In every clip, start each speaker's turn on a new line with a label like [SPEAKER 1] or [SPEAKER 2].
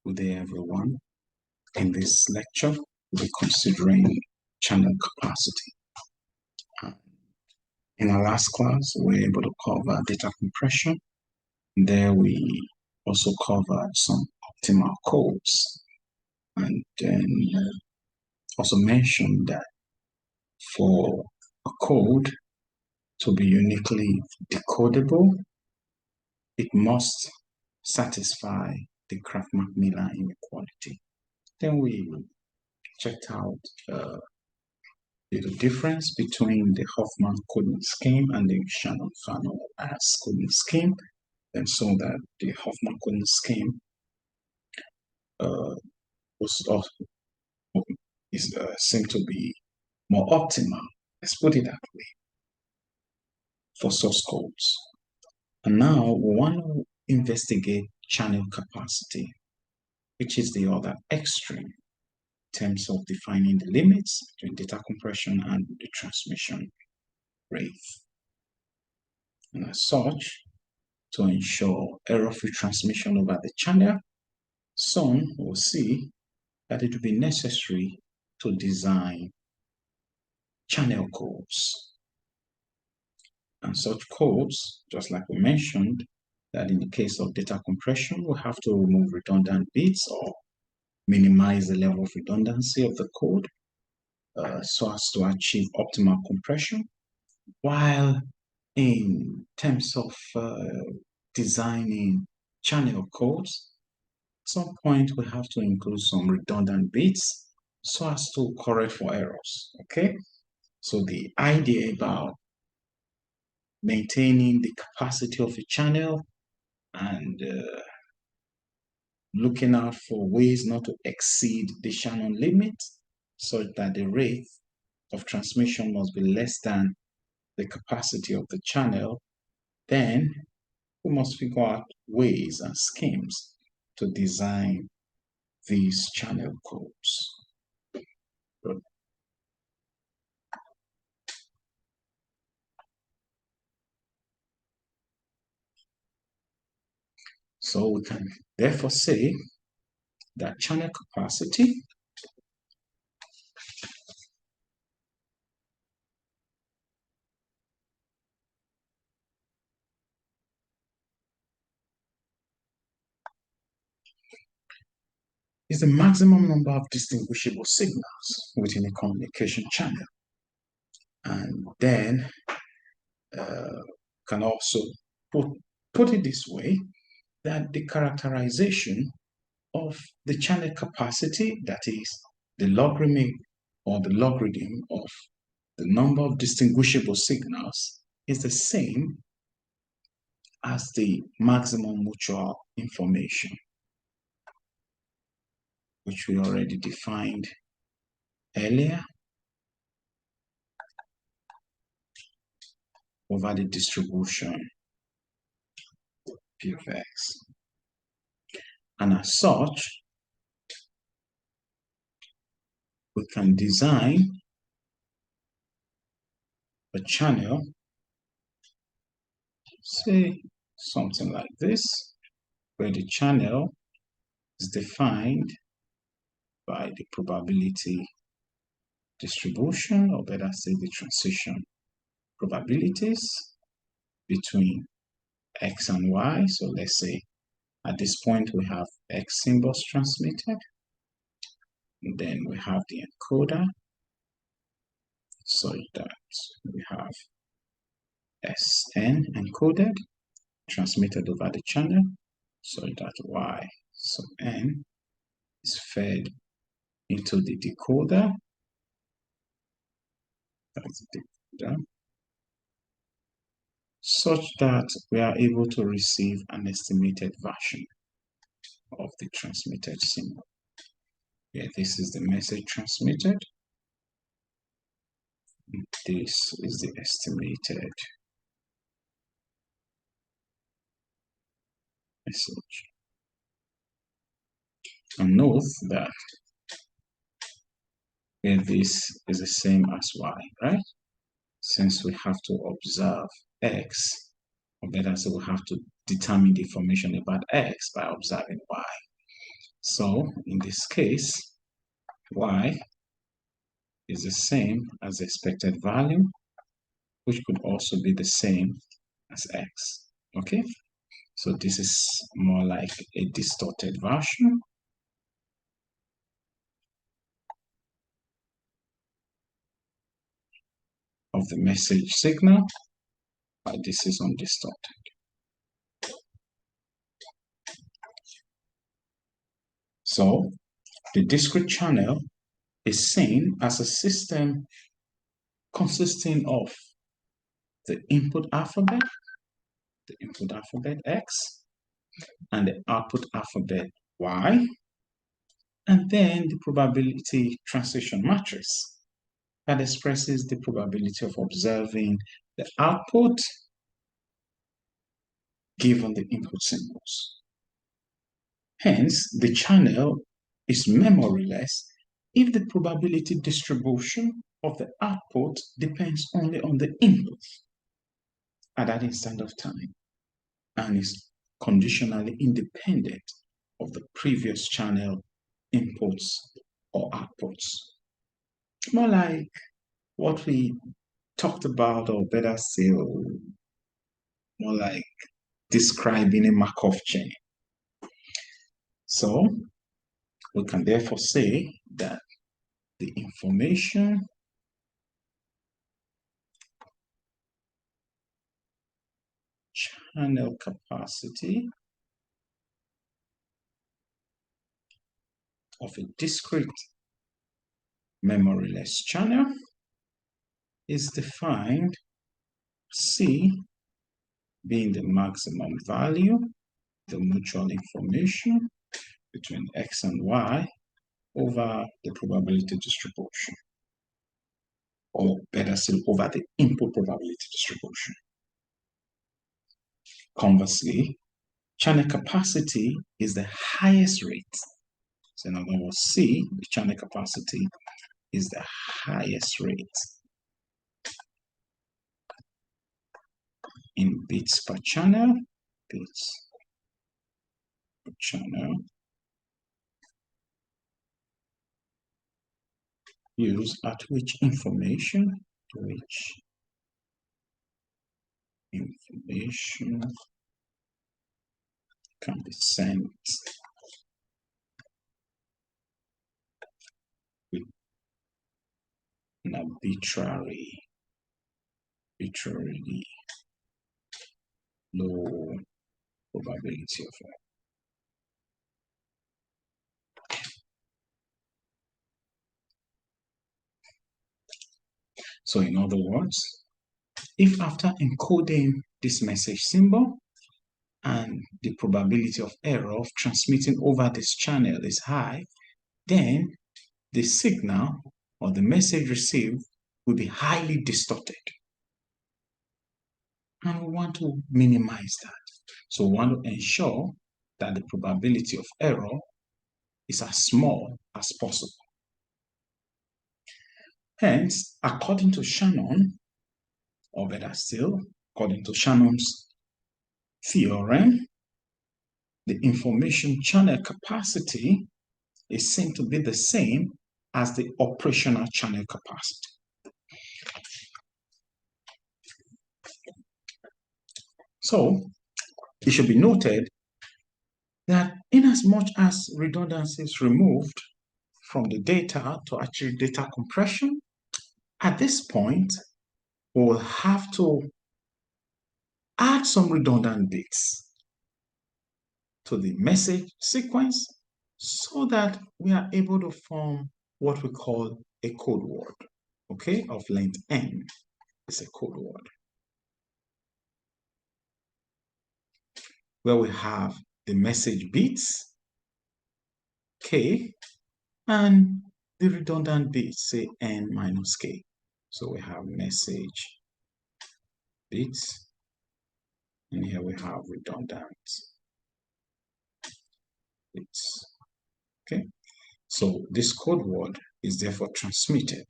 [SPEAKER 1] Good day, everyone. In this lecture, we'll be considering channel capacity. In our last class, we were able to cover data compression. There we also covered some optimal codes, and then also mentioned that for a code to be uniquely decodable, it must satisfy the Kraft-Macmillan inequality. Then we checked out the difference between the Hoffman coding scheme and the Shannon-Fano-As coding scheme, and so that the Hoffman coding scheme seemed to be more optimal, let's put it that way, for source codes. And now we want to investigate channel capacity, which is the other extreme in terms of defining the limits between data compression and the transmission rate. And as such, to ensure error-free transmission over the channel, soon we'll see that it will be necessary to design channel codes. And such codes, just like we mentioned, that in the case of data compression, we have to remove redundant bits or minimize the level of redundancy of the code so as to achieve optimal compression, while in terms of designing channel codes, at some point we have to include some redundant bits so as to correct for errors. Okay, so the idea about maintaining the capacity of a channel and looking out for ways not to exceed the Shannon limit such that the rate of transmission must be less than the capacity of the channel, then we must figure out ways and schemes to design these channel codes. Good. So we can therefore say that channel capacity is the maximum number of distinguishable signals within a communication channel. And then can also put it this way, that the characterization of the channel capacity, that is the logarithmic or the logarithm of the number of distinguishable signals, is the same as the maximum mutual information, which we already defined earlier over the distribution P of X. And as such, we can design a channel, say something like this, where the channel is defined by the probability distribution, or better say the transition probabilities between X and Y. So let's say at this point we have X symbols transmitted, and then we have the encoder, so that we have Sn encoded, transmitted over the channel, so that Y sub n is fed into the decoder, that's the decoder, such that we are able to receive an estimated version of the transmitted symbol. Yeah, this is the message transmitted. This is the estimated message. And note that this is the same as Y, right? Since we have to observe X, or better say we have to determine the information about X by observing Y. So in this case, y is the same as the expected value, which could also be the same as x. Okay, so this is more like a distorted version of the message signal, but this is undistorted. So the discrete channel is seen as a system consisting of the input alphabet x, and the output alphabet y, and then the probability transition matrix that expresses the probability of observing the output given the input symbols. Hence, the channel is memoryless if the probability distribution of the output depends only on the input at that instant of time and is conditionally independent of the previous channel inputs or outputs. More like what we talked about, or better still, more like describing a Markov chain. So we can therefore say that the information channel capacity of a discrete memoryless channel is defined C being the maximum value, the mutual information between x and y over the probability distribution, or better still, over the input probability distribution. Conversely, channel capacity is the highest rate. So in other words, C, the channel capacity, is the highest rate in bits per channel, bits per channel, used at which information can be sent with an arbitrarily low probability of error. So in other words, if after encoding this message symbol and the probability of error of transmitting over this channel is high, then the signal or the message received will be highly distorted. And we want to minimize that. So we want to ensure that the probability of error is as small as possible. Hence, according to Shannon, or better still, according to Shannon's theorem, the information channel capacity is seen to be the same as the operational channel capacity. So, it should be noted that inasmuch as redundancy is removed from the data to achieve data compression, at this point, we will have to add some redundant bits to the message sequence so that we are able to form what we call a code word, okay, of length n. It's a code word where we have the message bits k and the redundant bits, say n minus k. So we have message bits, and here we have redundant bits. Okay, so this code word is therefore transmitted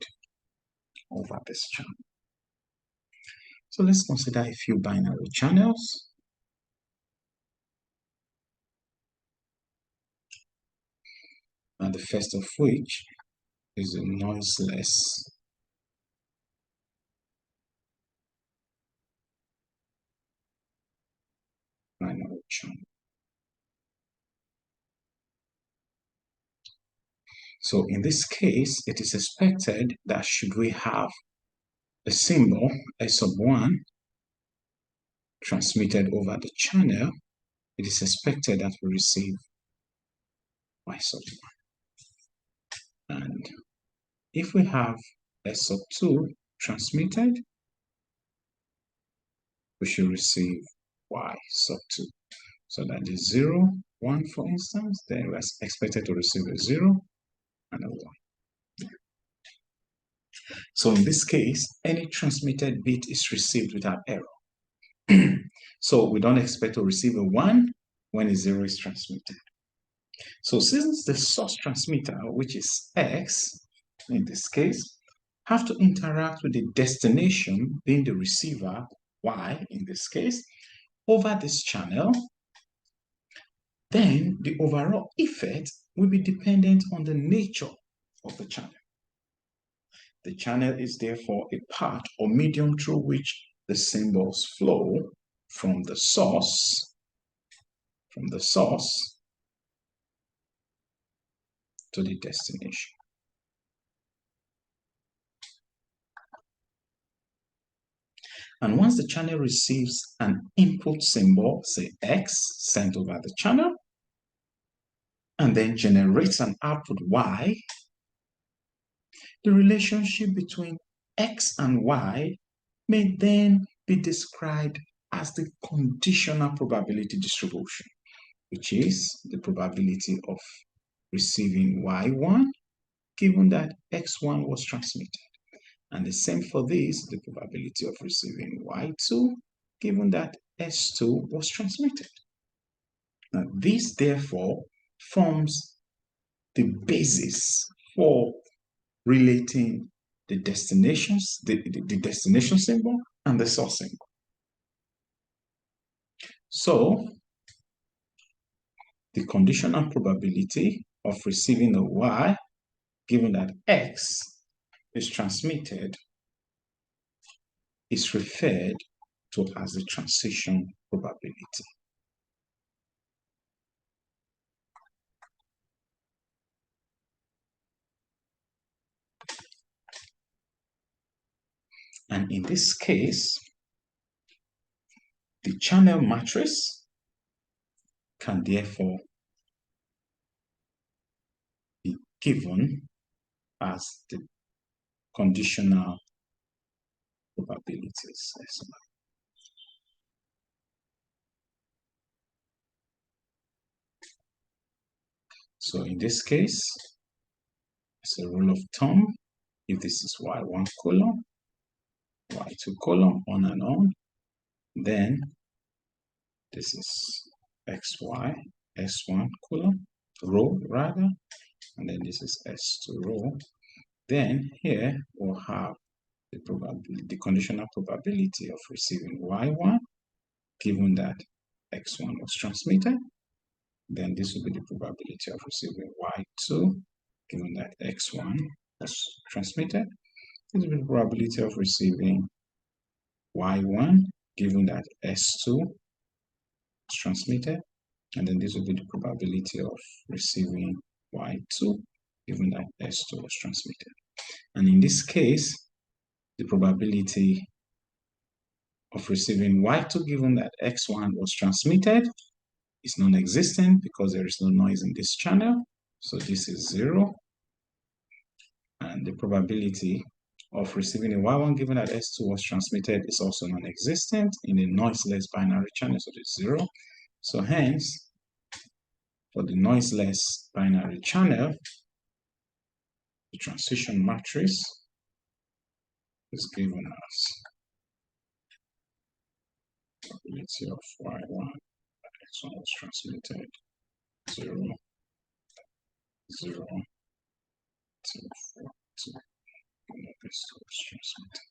[SPEAKER 1] over this channel. So let's consider a few binary channels. and the first of which is a noiseless binary channel. So in this case, it is expected that should we have a symbol S sub 1 transmitted over the channel, it is expected that we receive Y sub 1. And if we have S sub 2 transmitted, we should receive Y sub 2. So that is 0, 1, for instance, then we're expected to receive a 0 and a 1. So in this case, any transmitted bit is received without error. So we don't expect to receive a 1 when a 0 is transmitted. So since the source transmitter, which is X in this case, have to interact with the destination, being the receiver, Y in this case, over this channel, then the overall effect will be dependent on the nature of the channel. The channel is therefore a path or medium through which the symbols flow from the source to the destination. And once the channel receives an input symbol, say X, sent over the channel, and then generates an output Y, the relationship between X and Y may then be described as the conditional probability distribution, which is the probability of receiving Y1 given that X1 was transmitted. And the same for this, the probability of receiving Y2 given that S2 was transmitted. Now, this therefore forms the basis for relating the destinations, the destination symbol and the source symbol. So, the conditional probability of receiving a Y given that X is transmitted is referred to as the transition probability. And in this case, the channel matrix can therefore be given as the conditional probabilities. So in this case, as a rule of thumb, if this is Y1 column, Y2 column, on and on, then this is XY, S1 column, row rather, and then this is S2 row. Then here we'll have the probability, the conditional probability of receiving Y1, given that X1 was transmitted. Then this will be the probability of receiving Y2, given that X1 was transmitted. This will be the probability of receiving Y1, given that S2 was transmitted. And then this will be the probability of receiving Y2, given that S2 was transmitted. And in this case, the probability of receiving Y2, given that X1 was transmitted, is non-existent because there is no noise in this channel. So this is 0. And the probability of receiving a Y1 given that S2 was transmitted is also non-existent in a noiseless binary channel, so it's 0. So hence, for the noiseless binary channel, the transition matrix is given as probability of Y1 that X1 was transmitted 0, 0, 2, 4, 2, and that S2 was transmitted.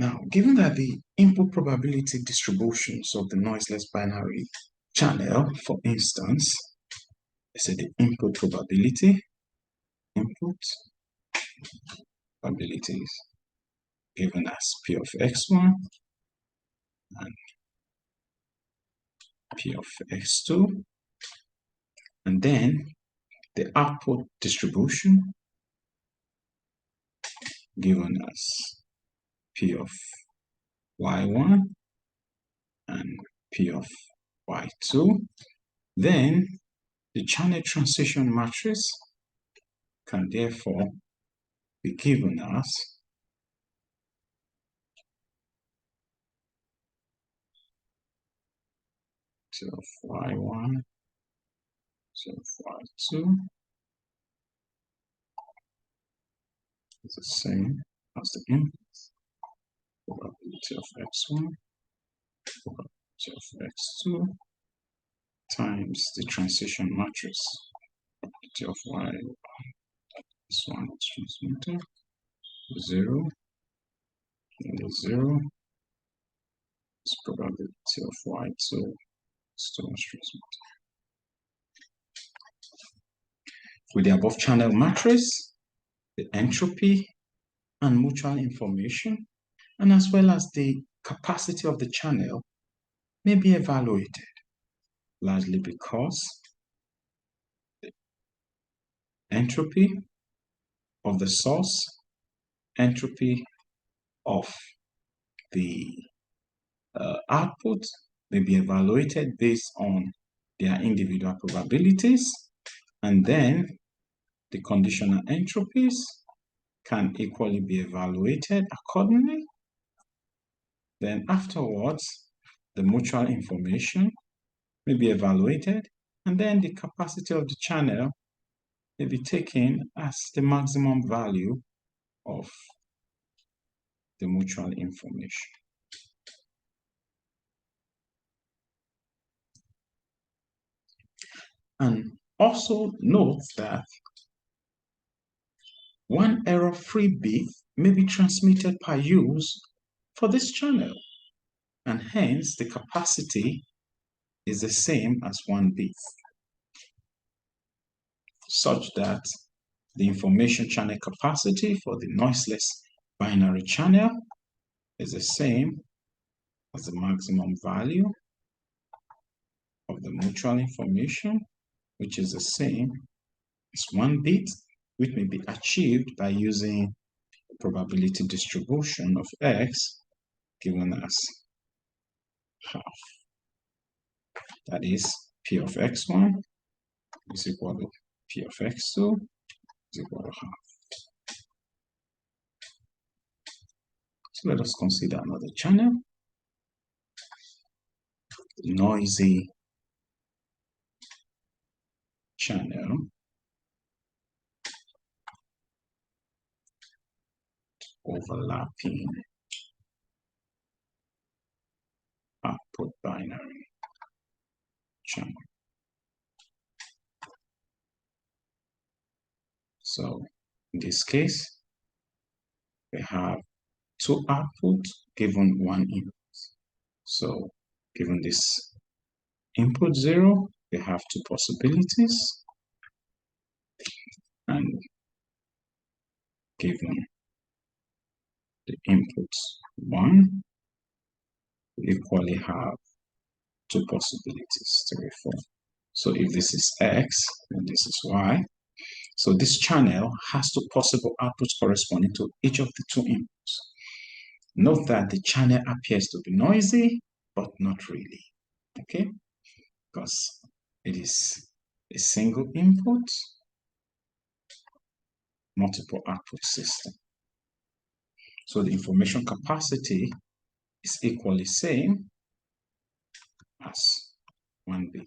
[SPEAKER 1] Now, given that the input probability distributions of the noiseless binary channel, for instance, let's say the input probabilities given as P of x1 and P of x2, and then the output distribution given as P of y1 and P of y2, then the channel transition matrix can therefore be given as P of y1, P of y2 is the same as the input probability of x1, probability of x2 times the transition matrix probability of y. This one is transmitted 0 and the 0 is probability of y2 is transmitted. With the above channel matrix, the entropy and mutual information, and as well as the capacity of the channel may be evaluated, largely because the entropy of the source, entropy of the output may be evaluated based on their individual probabilities, and then the conditional entropies can equally be evaluated accordingly. Then afterwards, the mutual information may be evaluated, and then the capacity of the channel may be taken as the maximum value of the mutual information. And also note that one error-free bit may be transmitted per use for this channel, and hence the capacity is the same as 1 bit, such that the information channel capacity for the noiseless binary channel is the same as the maximum value of the mutual information, which is the same as 1 bit, which may be achieved by using the probability distribution of x given as half. That is, P of x1 is equal to P of x2 is equal to half. So let us consider another channel, the noisy channel overlapping output binary channel. So in this case, we have two outputs given one input. So given this input 0, we have two possibilities, and given the input 1, we equally have two possibilities, 3, 4. So if this is x and this is y, so this channel has two possible outputs corresponding to each of the two inputs. Note that the channel appears to be noisy, but not really, okay? Because it is a single input, multiple output system. So the information capacity is equally same as 1 bit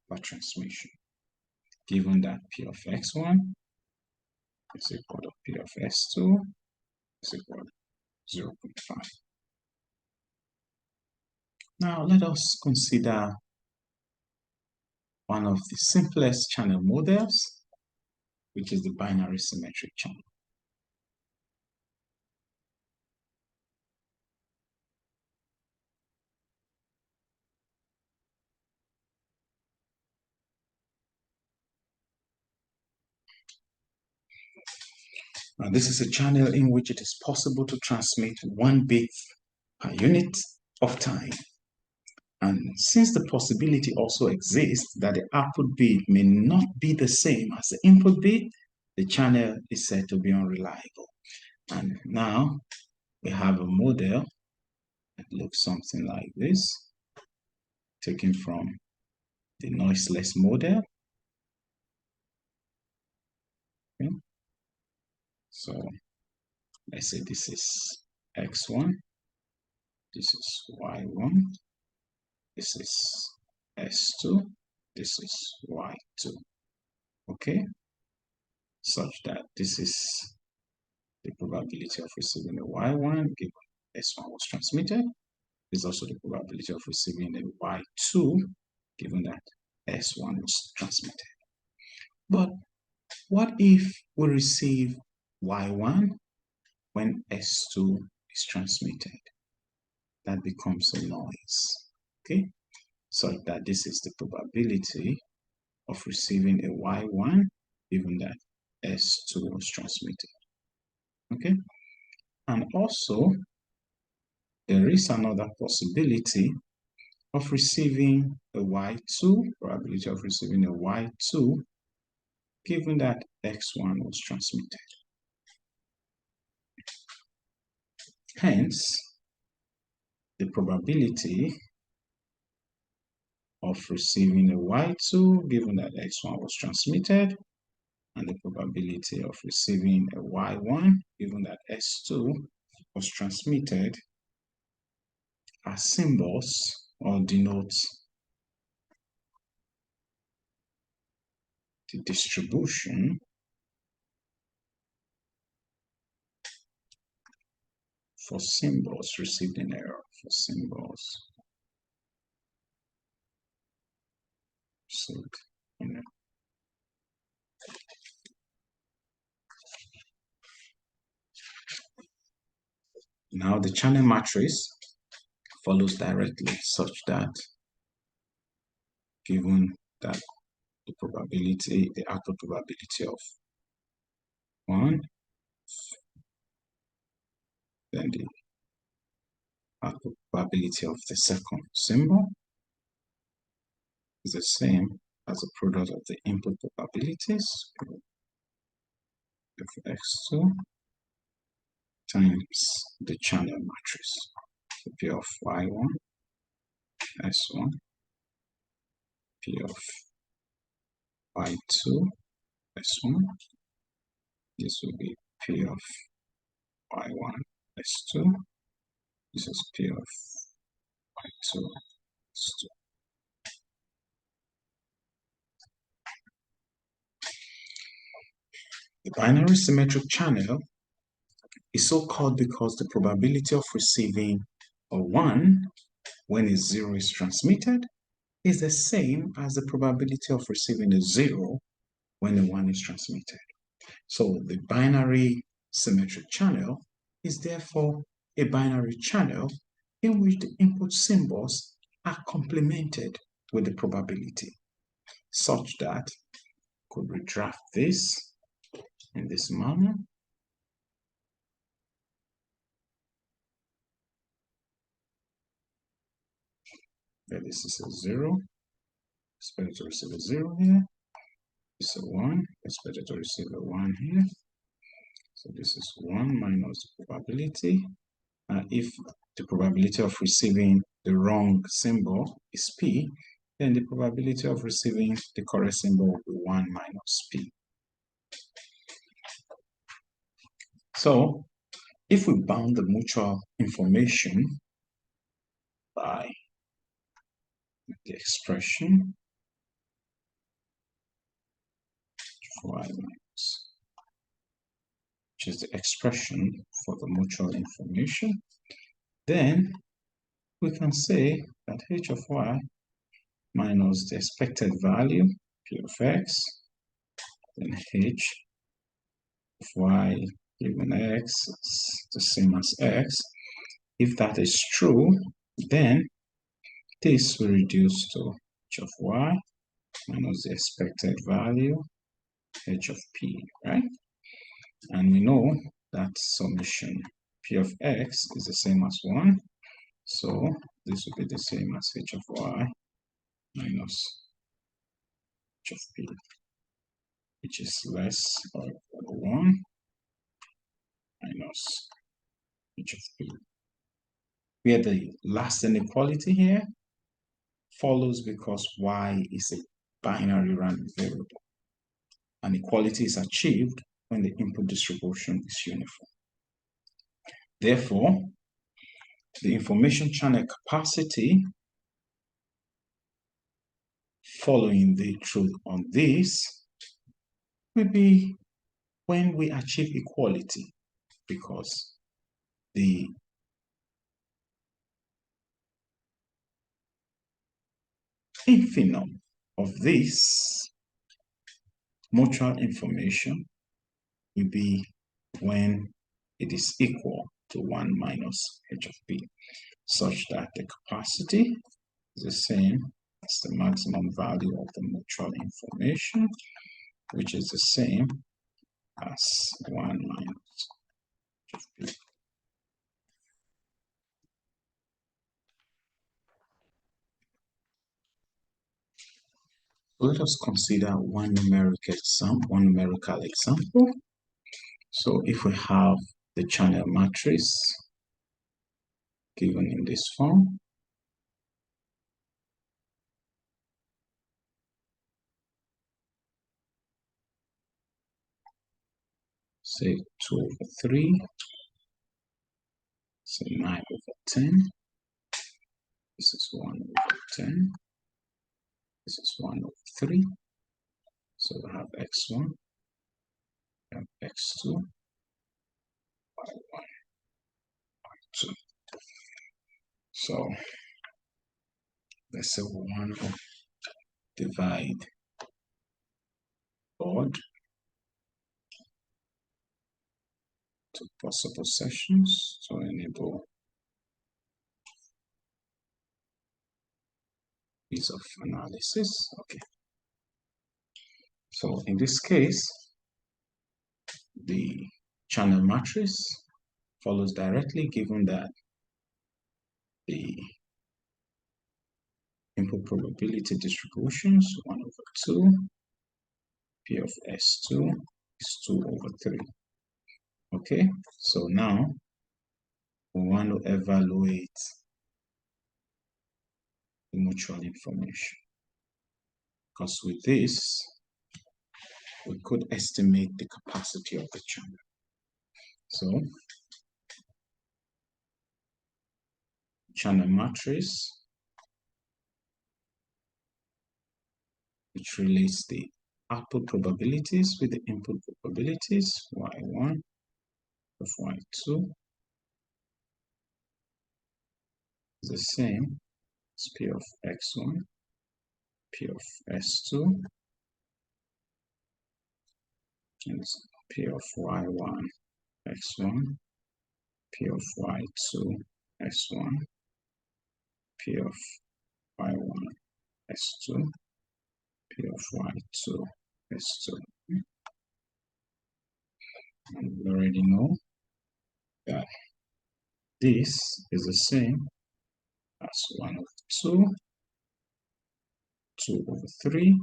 [SPEAKER 1] per transmission, given that P of x1 is equal to P of x2 is equal to 0.5. Now let us consider one of the simplest channel models, which is the binary symmetric channel. Now, this is a channel in which it is possible to transmit 1 bit per unit of time. And since the possibility also exists that the output bit may not be the same as the input bit, the channel is said to be unreliable. And now we have a model that looks something like this, taken from the Noiseless model. Okay. So let's say this is X1, this is Y1, this is S2, this is Y2. Okay, such that this is the probability of receiving a Y1 given S1 was transmitted. This is also the probability of receiving a Y2 given that S1 was transmitted. But what if we receive Y1 when S2 is transmitted? That becomes a noise, okay? So that this is the probability of receiving a Y1 given that S2 was transmitted, okay? And also, there is another possibility of receiving a Y2, probability of receiving a Y2 given that X1 was transmitted. Hence, the probability of receiving a Y2 given that X1 was transmitted and the probability of receiving a Y1 given that S2 was transmitted are symbols or denote the distribution for symbols received in error, for symbols received in error. Now the channel matrix follows directly such that given that the probability, the output probability of 1, then the output probability of the second symbol is the same as the product of the input probabilities of x2 times the channel matrix. So P of y1, s1, P of y2, s1. This will be P of y1, s2. This is P of y2, s2. The binary symmetric channel is so called because the probability of receiving a 1 when a 0 is transmitted is the same as the probability of receiving a 0 when a 1 is transmitted. So the binary symmetric channel is therefore a binary channel in which the input symbols are complemented with the probability, such that could redraft this in this manner. That this is a 0, expected to receive a 0 here. This is a 1, expected to receive a 1 here. So this is 1 minus the probability. If the probability of receiving the wrong symbol is P, then the probability of receiving the correct symbol will be 1 minus P. So if we bound the mutual information by the expression y minus, which is the expression for the mutual information, then we can say that h of y minus the expected value, p of x, then h of y given x is the same as x. If that is true, then this will reduce to h of y minus the expected value, h of p, right? And we know that summation P of X is the same as 1. So this will be the same as H of Y minus H of P, which is less or equal to 1 minus H of P. Where the last inequality here follows because Y is a binary random variable. And equality is achieved when the input distribution is uniform. Therefore, the information channel capacity following the truth on this will be when we achieve equality, because the infimum of this mutual information will be when it is equal to 1 minus H of P, such that the capacity is the same as the maximum value of the mutual information, which is the same as 1 minus H of P. Let us consider one numerical example. So if we have the channel matrix given in this form, say 2 over 3, say 9 over 10, this is 1 over 10, this is 1 over 3, so we have x1, we have x2, y1, y2. So let's say we want to divide board to possible sections to enable ease of analysis. Okay. So in this case, the channel matrix follows directly, given that the input probability distributions 1 over 2, P of S2 is 2 over 3. Okay, so now we want to evaluate the mutual information, because with this we could estimate the capacity of the channel. So channel matrix, which relates the output probabilities with the input probabilities, y1 of y2 is the same as P of x1, P of s2, and P of y1 x1, P of y2 s1, P of y1 s2, P of y2 s2. And we already know that this is the same as 1 over 2, 2 over 3,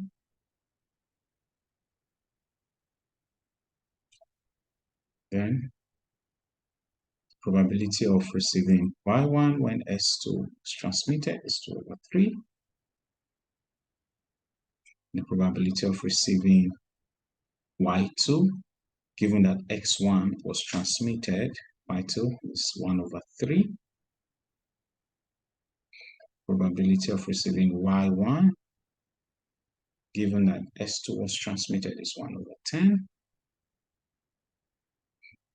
[SPEAKER 1] then probability of receiving y1 when s2 is transmitted is 2 over 3. The probability of receiving y2, given that x1 was transmitted, y2 is 1 over 3. Probability of receiving y1, given that s2 was transmitted, is 1 over 10.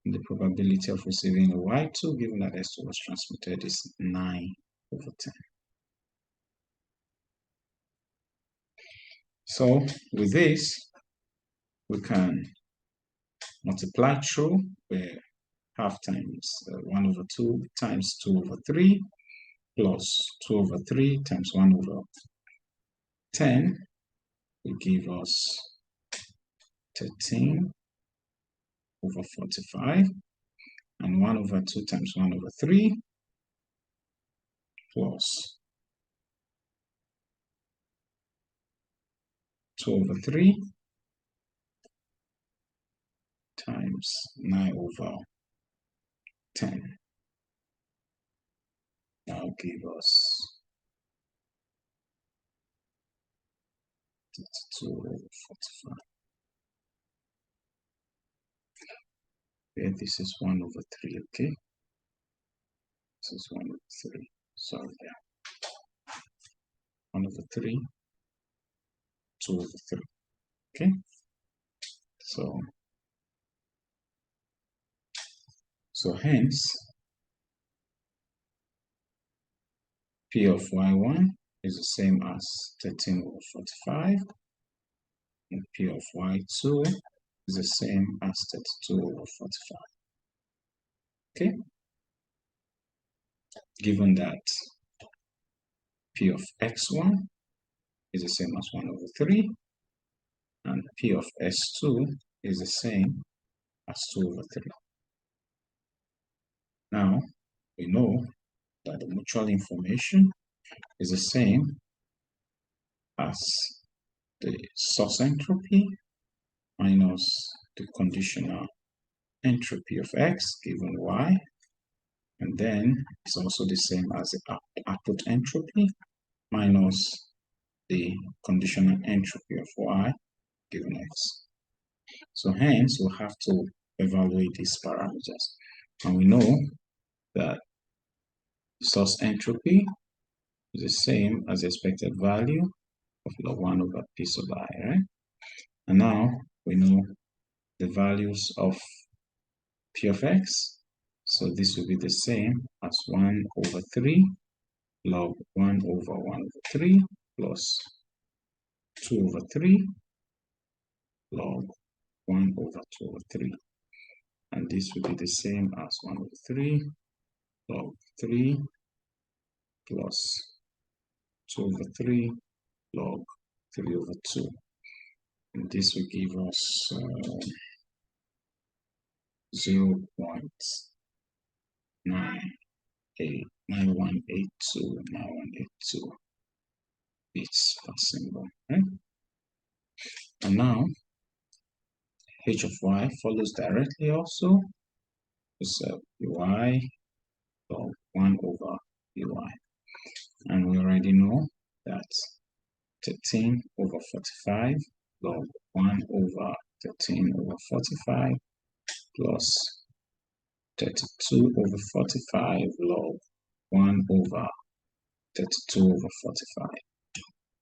[SPEAKER 1] And the probability of receiving y2, given that s2 was transmitted, is 9 over 10. So with this, we can multiply through where half times 1 over 2 times 2 over 3 plus 2 over 3 times 1 over 10 will give us 13 over 45, and 1 over 2 times 1 over 3 plus 2 over 3 times 9 over 10. Now give us 32 over 45. Okay, this is 1 over 3, okay? This is 1 over 3. Sorry, yeah. 1 over 3, 2 over 3, okay? So hence, P of y1 is the same as 13 over 45, and P of y2 is the same as 32 over 45. Okay? Given that P of x1 is the same as 1 over 3, and P of s2 is the same as 2 over 3. Now, we know that the mutual information is the same as the source entropy minus the conditional entropy of x given y, and then it's also the same as the output entropy minus the conditional entropy of y given x. So hence we'll have to evaluate these parameters, and we know that source entropy is the same as the expected value of log 1 over p sub I, right? And now we know the values of p of x, so this will be the same as 1 over 3 log 1 over 1 over 3 plus 2 over 3 log 1 over 2 over 3. And this will be the same as 1 over 3 log 3 plus 2 over 3 log 3 over 2. And this will give us 0.9182 bits per symbol, right? And now h of y follows directly also. So y log 1 over ui. And we already know that 13 over 45 log 1 over 13 over 45 plus 32 over 45 log 1 over 32 over 45.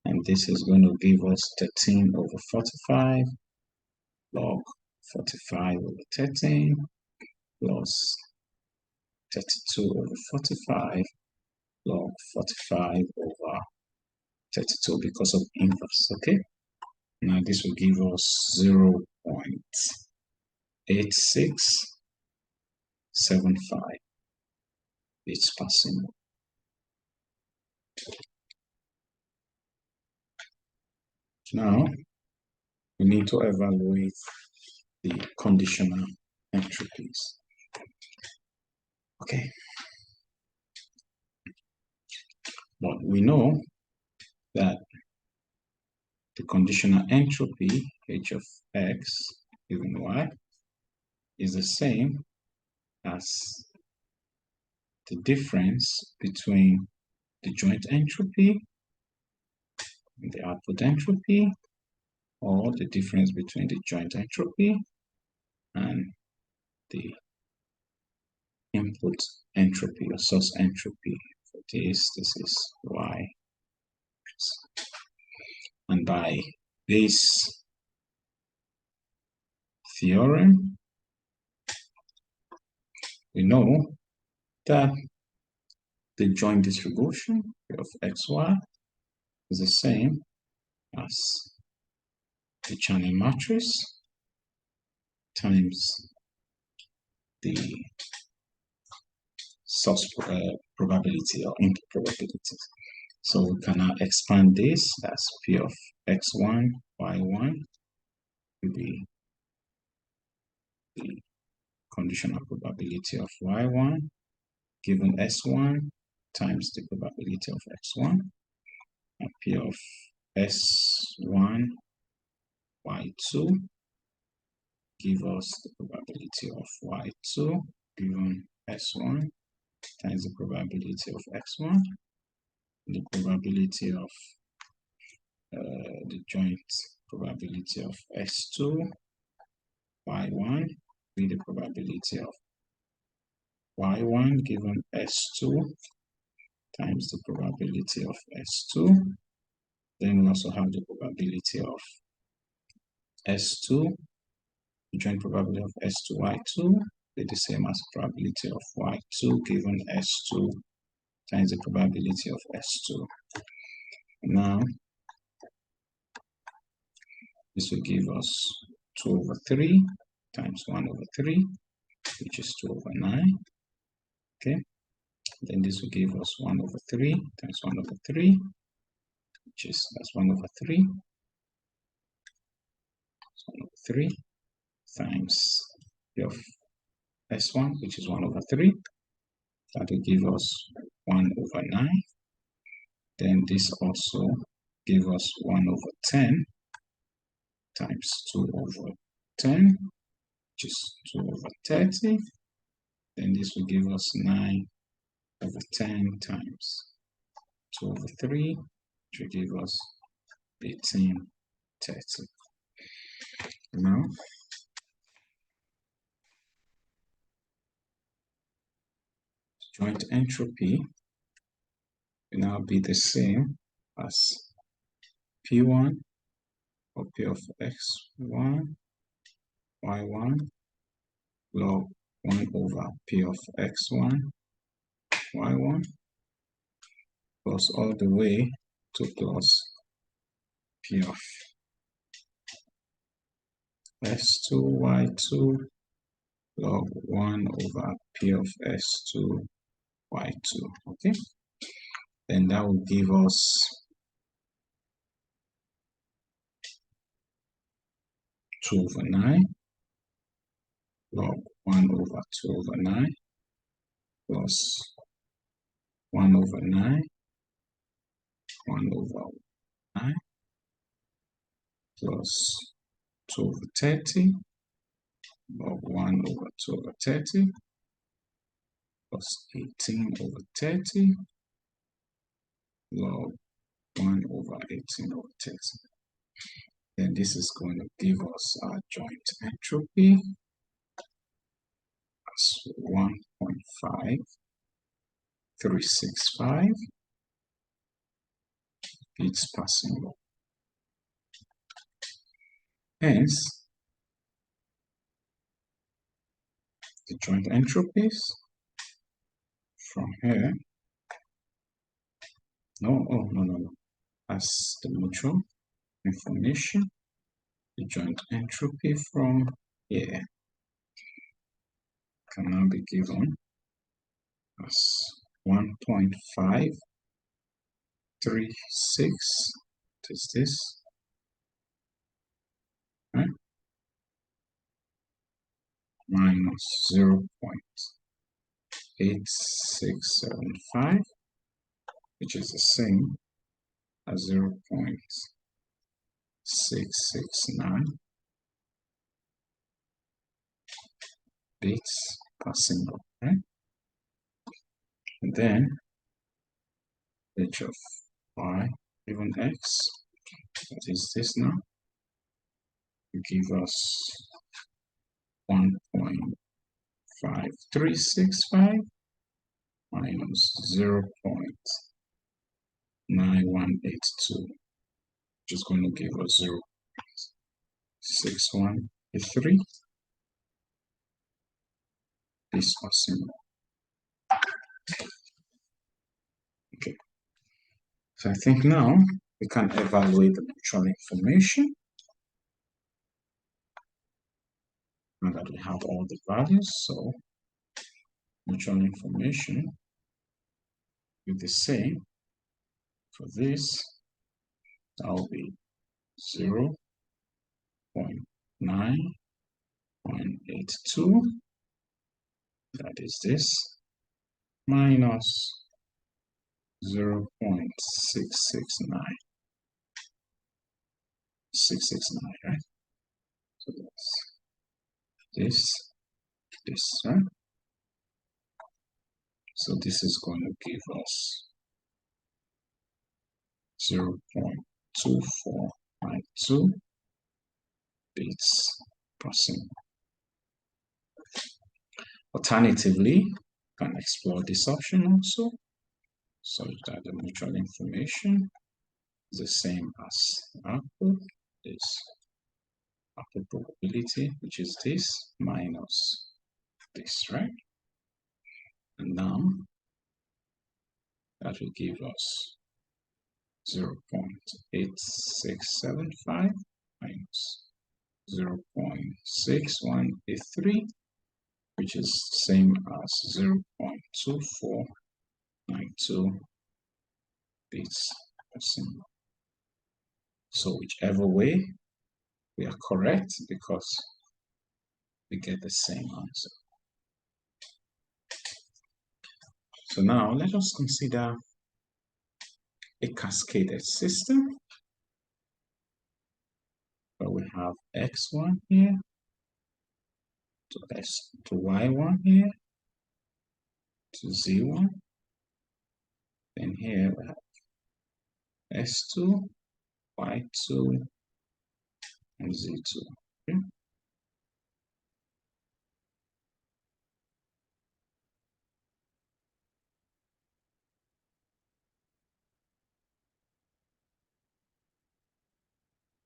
[SPEAKER 1] And this is going to give us 13 over 45 log 45 over 13 plus 32 over 45 log 45 over 32 because of inverse, okay? Now this will give us 0.8675 bits per symbol. Now we need to evaluate the conditional entropies. Okay. But we know that the conditional entropy h of x given y is the same as the difference between the joint entropy and the output entropy, or the difference between the joint entropy and the input entropy or source entropy. For this is y. And by this theorem, we know that the joint distribution of xy is the same as the channel matrix times the source probability or input probability. So we can now expand this as P of x1, y1 will be the conditional probability of y1 given s1 times the probability of x1, and p of s1 y2 give us the probability of y2 given s1 times the probability of x1, the probability of the joint probability of s2 y1 be the probability of y1 given s2 times the probability of s2. Then we also have the probability of s2, the joint probability of s2 y2 be the same as probability of y2 given s2 times the probability of s2. Now this will give us 2 over 3 times 1 over 3, which is 2 over 9. Okay, then this will give us 1 over 3 times 1 over 3, which is that's 1 over 3. So 1 over 3 times p of s1, which is 1 over 3. That will give us 1 over 9. Then this also gives us 1 over 10 times 2 over 10, which is 2 over 30. Then this will give us 9 over 10 times 2 over 3, which will give us 1830. Now, joint entropy will now be the same as P1 or P of x1 y1 log 1 over P of x1 y1 plus all the way to plus P of s2 y2 log 1 over P of s2 y2. Okay, then that will give us 2 over 9 log 1 over 2 over 9 plus 1 over 9 1 over 9 plus 2 over 30 log 1 over 2 over 30 plus 18 over 30 log 1 over 18 over 30. Then this is going to give us our joint entropy as 1.5365 beats per symbol. Hence, the joint entropies from here, no, as the mutual information, the joint entropy from here can now be given as 1.536, is this, right? Minus 0.8675, which is the same as 0.669 bits per symbol, right? And then h of y given x, that is this now, will give us 1.5365 minus 0.9182, which is going to give us 0.6183. This per symbol. Okay. So I think now we can evaluate the mutual information. Now that we have all the values, so mutual information will be the same. For this, that will be 0.9182 that is this, minus 0.669, right? So that's this, right? So this is going to give us 0.2492 bits per symbol. Alternatively, you can explore this option also, such that the mutual information is the same as output, this output probability, which is this minus this, right? And now that will give us 0.8675 minus 0.6183, which is same as 0.2492 bits per symbol. So whichever way, we are correct because we get the same answer. So now let us consider a cascaded system where we have x1 here to y1 here to z1. Then here we have s2, y2, and z2. Okay?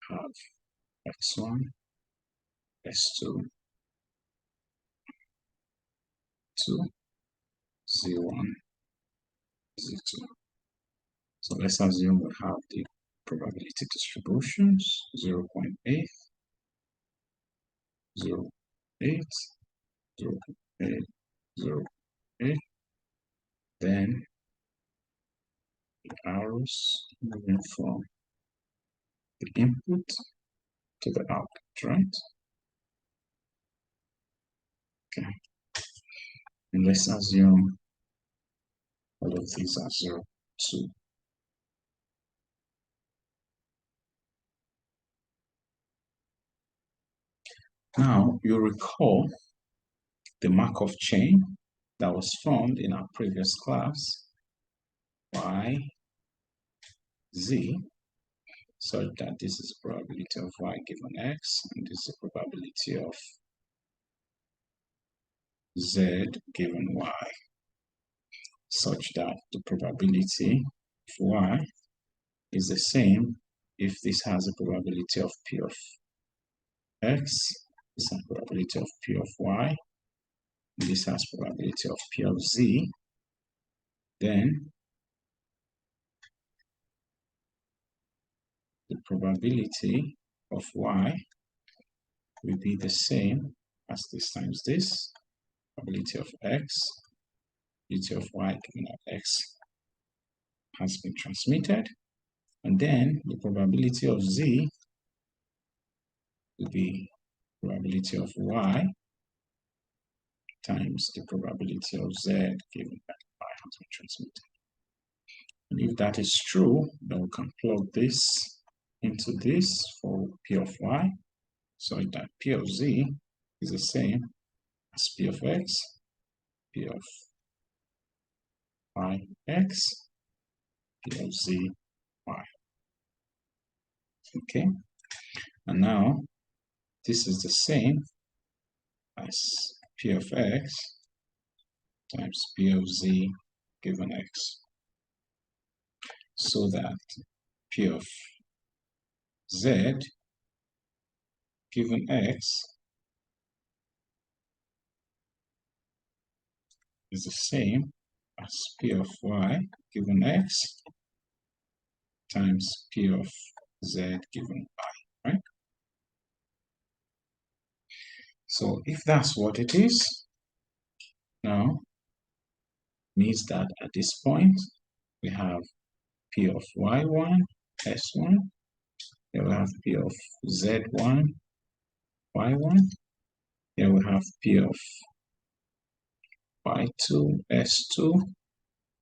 [SPEAKER 1] Have x1, s2, z1, z2. So let's assume we have the probability distributions 0.8, 0.8, 0.8, 0.8. Then the arrows moving from the input to the output, right? Okay. And let's assume all of these are 0, 2. Now, you recall the Markov chain that was formed in our previous class, y, z, such that this is the probability of y given x, and this is the probability of z given y, such that the probability of y is the same if this has a probability of p of x, this has probability of p of y, and this has probability of p of z, then the probability of y will be the same as this times this, probability of x, probability of y given that x has been transmitted, and then the probability of z will be probability of y times the probability of z given that y has been transmitted. And if that is true, then we can plug this into this for p of y, so that p of z is the same as p of x, p of y x, p of z y. Okay, and now this is the same as p of x times p of z given x, so that p of z given x is the same as p of y given x times p of z given y, right? So if that's what it is, now means that at this point we have p of y1, s1, here we have p of z1, y1, here we have p of Y2, S2.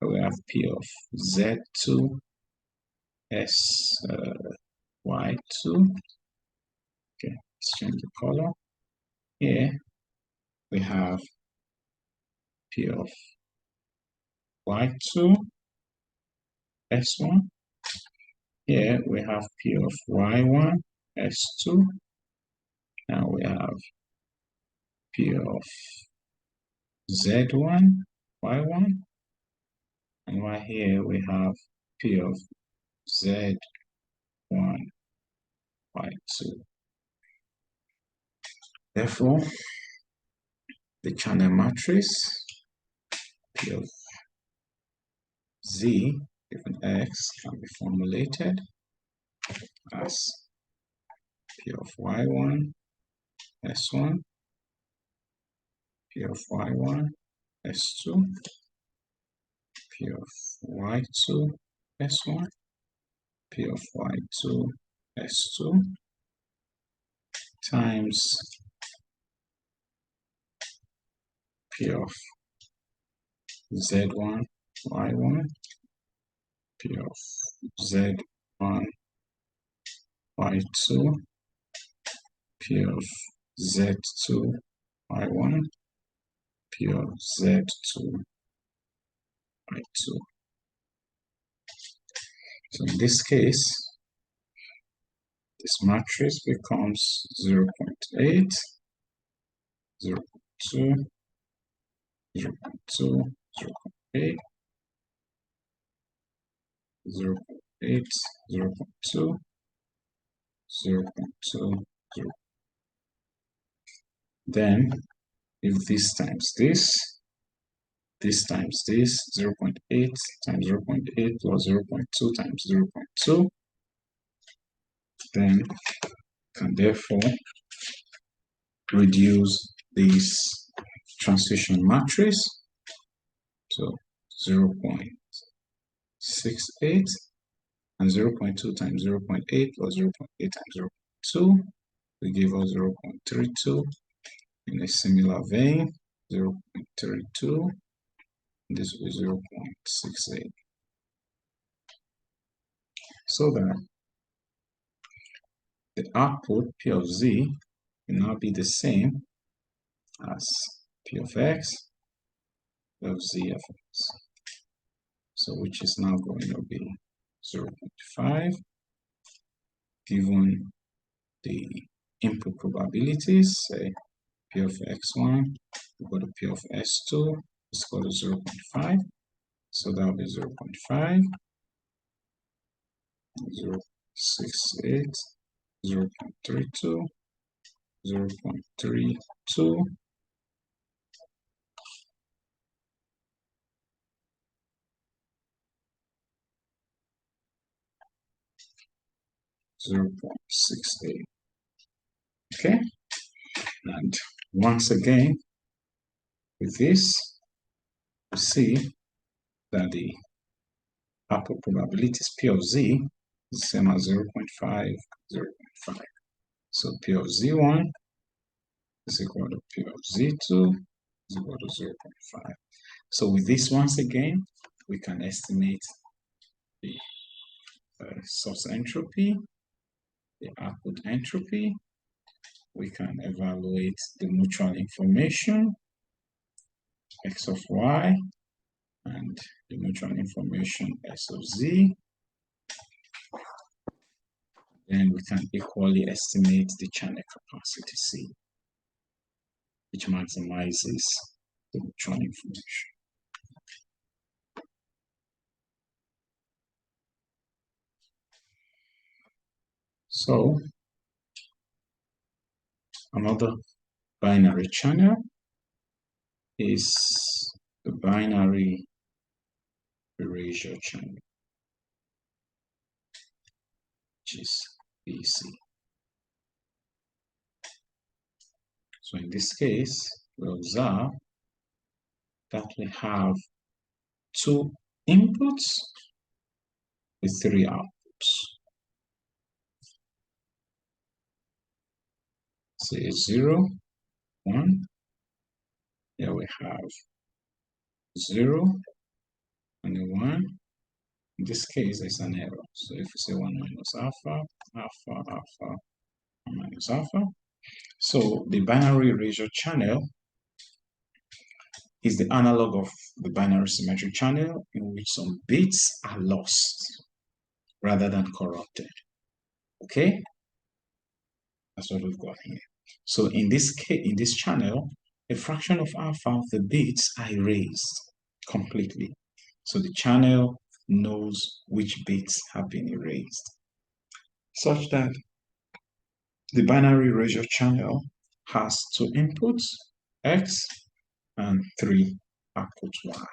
[SPEAKER 1] We have P of Z2, S, Y2. Okay, let's change the color. Here we have P of Y2, S1. Here we have P of Y1, S2. Now we have P of Z1, Y1. And right here we have P of Z1, Y2. Therefore, the channel matrix P of Z given X can be formulated as P of Y1, S1, P of Y1, S2, P of Y2, S1, P of Y2, S2 times P of Z1, Y1, P of Z1, Y2, P of Z2, Y1, P of Z2, Y2. So in this case, this matrix becomes 0.8, 0.2, 0.2, 0.8, 0.8, 0.2, 0.2, 0. Then, if this times this times this, 0.8 times 0.8 plus 0.2 times 0.2, then can therefore reduce this transition matrix to 0.68 and 0.2 times 0.8 plus 0.8 times 0.2 will give us 0.32. In a similar vein, 0.32, this will be 0.68. So that the output P of Z will now be the same as P of X, P of Z of X. So which is now going to be 0.5 given the input probabilities, say P of X1 equal to P of S2 is equal to 0.5. So that will be 0.5, 0.68, 0.32, 0.32, 0.68. Okay, and once again, with this, we see that the output probability is P of Z is the same as 0.5, 0.5. So P of Z1 is equal to P of Z2 is equal to 0.5. So with this, once again, we can estimate the source entropy, the output entropy. We can evaluate the mutual information, X of Y, and the mutual information, S of Z. Then we can equally estimate the channel capacity, C, which maximizes the mutual information. So, another binary channel is the binary erasure channel, which is BC. So in this case, we observe that we have two inputs with three outputs. Say 0, 1. Here we have 0, and a 1. In this case, there's an error. So if we say 1 minus alpha, alpha, alpha, 1 minus alpha. So the binary erasure channel is the analog of the binary symmetric channel in which some bits are lost rather than corrupted. Okay? That's what we've got here. So in this case, in this channel, a fraction of alpha of the bits are erased completely. So the channel knows which bits have been erased, such that the binary erasure channel has 2 inputs, x, and 3 outputs, y.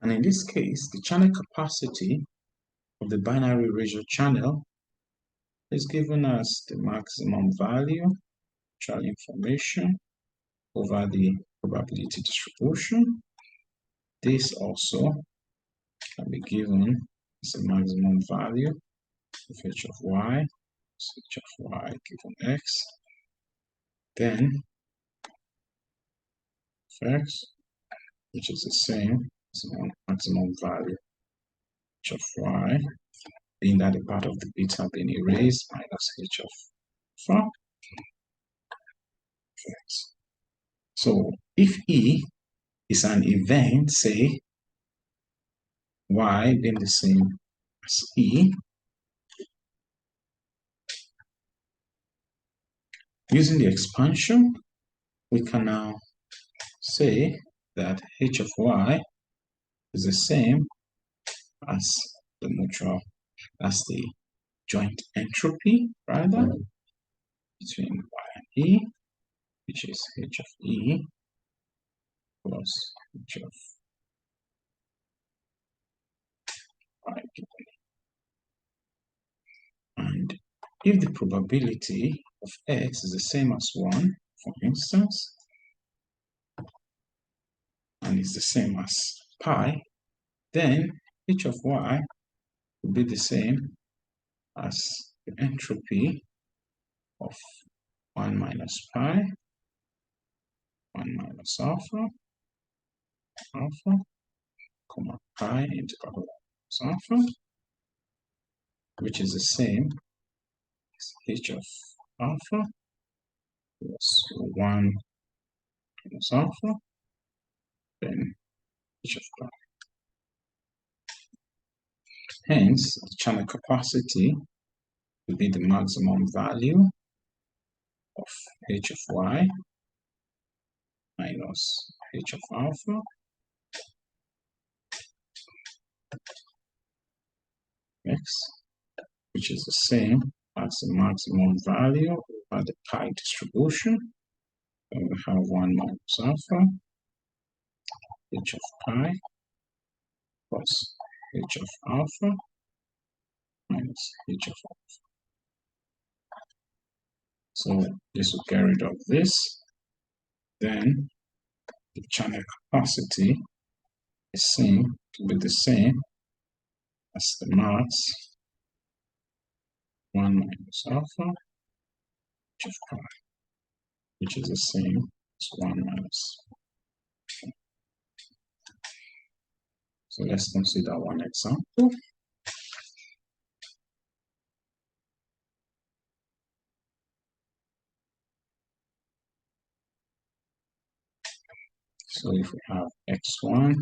[SPEAKER 1] And in this case, the channel capacity of the binary erasure channel is given as the maximum value, child information, over the probability distribution. This also can be given as a maximum value of h of y, so h of y given x, then of x, which is the same as maximum value h of y, being that a part of the bits have been erased, minus h of 4 x. So if E is an event, say y being the same as E, using the expansion, we can now say that h of y is the same as the mutual, as the joint entropy, rather, between y and E, which is h of E plus h of y given. And if the probability of x is the same as 1, for instance, and is the same as pi, then h of y will be the same as the entropy of 1 minus pi, 1 minus alpha, alpha, comma pi into alpha, which is the same as h of alpha plus 1 minus alpha, then h of pi. Hence, the channel capacity will be the maximum value of h of y minus h of alpha x, which is the same as the maximum value over the pi distribution. And we have 1 minus alpha h of pi plus h of alpha minus h of alpha. So this will get rid of this. Then the channel capacity is seen to be the same as the mass 1 minus alpha h of pi, which is the same as 1 minus. So let's consider one example. So if we have x1,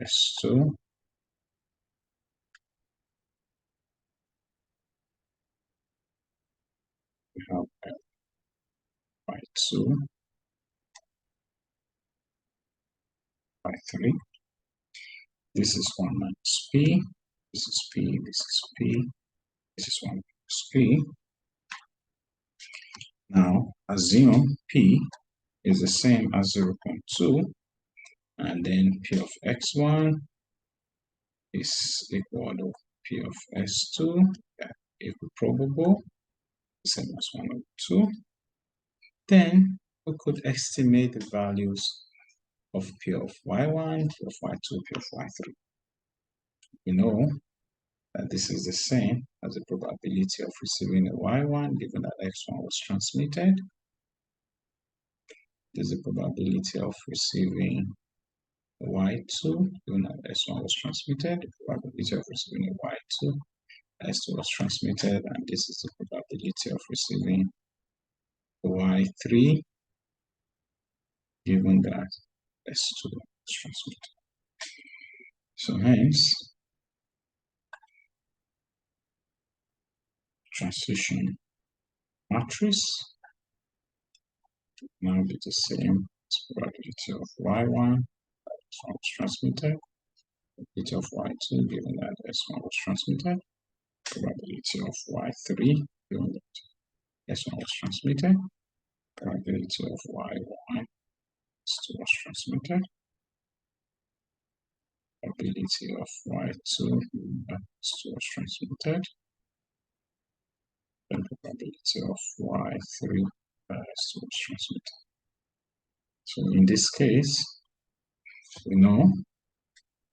[SPEAKER 1] x2, we have y2, y3. This is 1 minus p, this is p, this is p, this is 1 minus p. Now assume p is the same as 0.2, and then p of x1 is equal to p of s2, equiprobable, same as 1 over 2. Then we could estimate the values of p of y1, p of y2, p of y3. We know that this is the same as the probability of receiving a y1 given that x1 was transmitted. This is the probability of receiving a y2 given that s1 was transmitted. The probability of receiving a y2, s2 was transmitted, and this is the probability of receiving a y3 given that s2 was transmitted. So hence, transition matrix now be the same as probability of y1 that was transmitted, probability of y2 given that s1 was transmitted, probability of y3 given that s1 was transmitted, probability of y1 s2 was transmitted, probability of y2 that s2 was transmitted, and probability of y3 that s2 was transmitted. So in this case, we know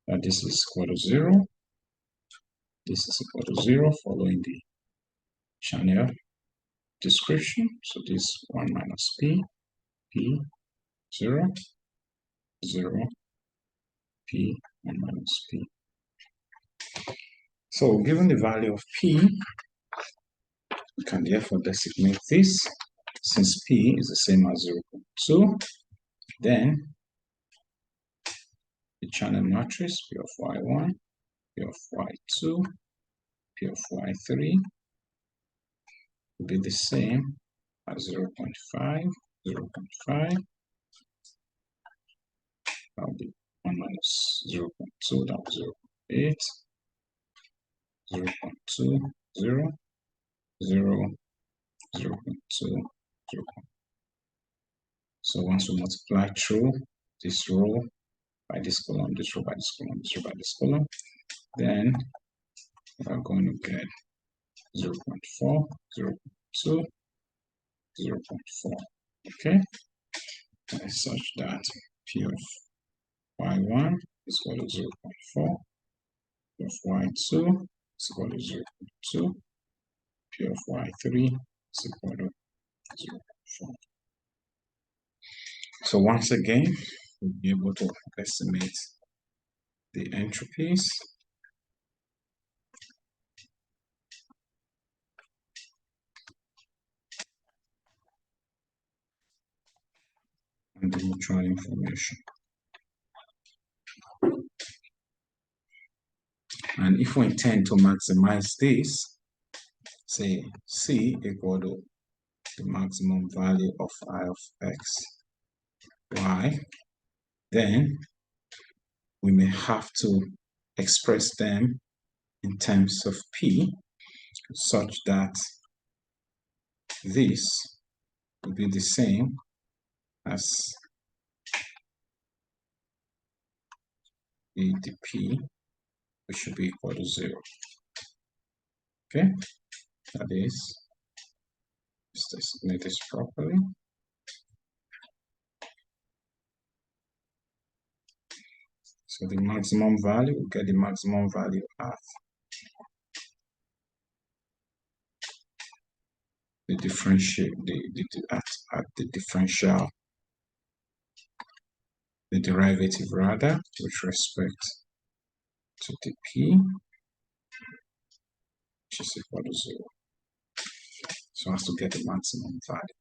[SPEAKER 1] that this is equal to 0. This is equal to 0 following the channel description. So this 1 minus p, 0, 0, p, 1 minus p. So given the value of p, we can therefore designate this. Since p is the same as 0.2, then the channel matrix P of y1, P of y2, P of y3 will be the same as 0.5, 0.5. That will be 1 minus 0.2, that was 0.8, 0.2, 0, 0, 0.2, 0. So once we multiply through this row by this column, this row by this column, this row by this column, then we are going to get 0.4, 0.2, 0.4. Okay, and such that P of y1 is equal to 0.4, P of y2 is equal to 0.2, P of y3 is equal to 0.4. So once again, we'll be able to estimate the entropies and the mutual information. And if we intend to maximize this, say C equal to the maximum value of I of x, y, then we may have to express them in terms of P such that this will be the same as the P, which should be equal to 0. Okay, that is, let's designate this properly. So the maximum value, we get the maximum value at the differential, at the differential, the derivative rather, with respect to the P, which is equal to 0. So as to get the maximum value.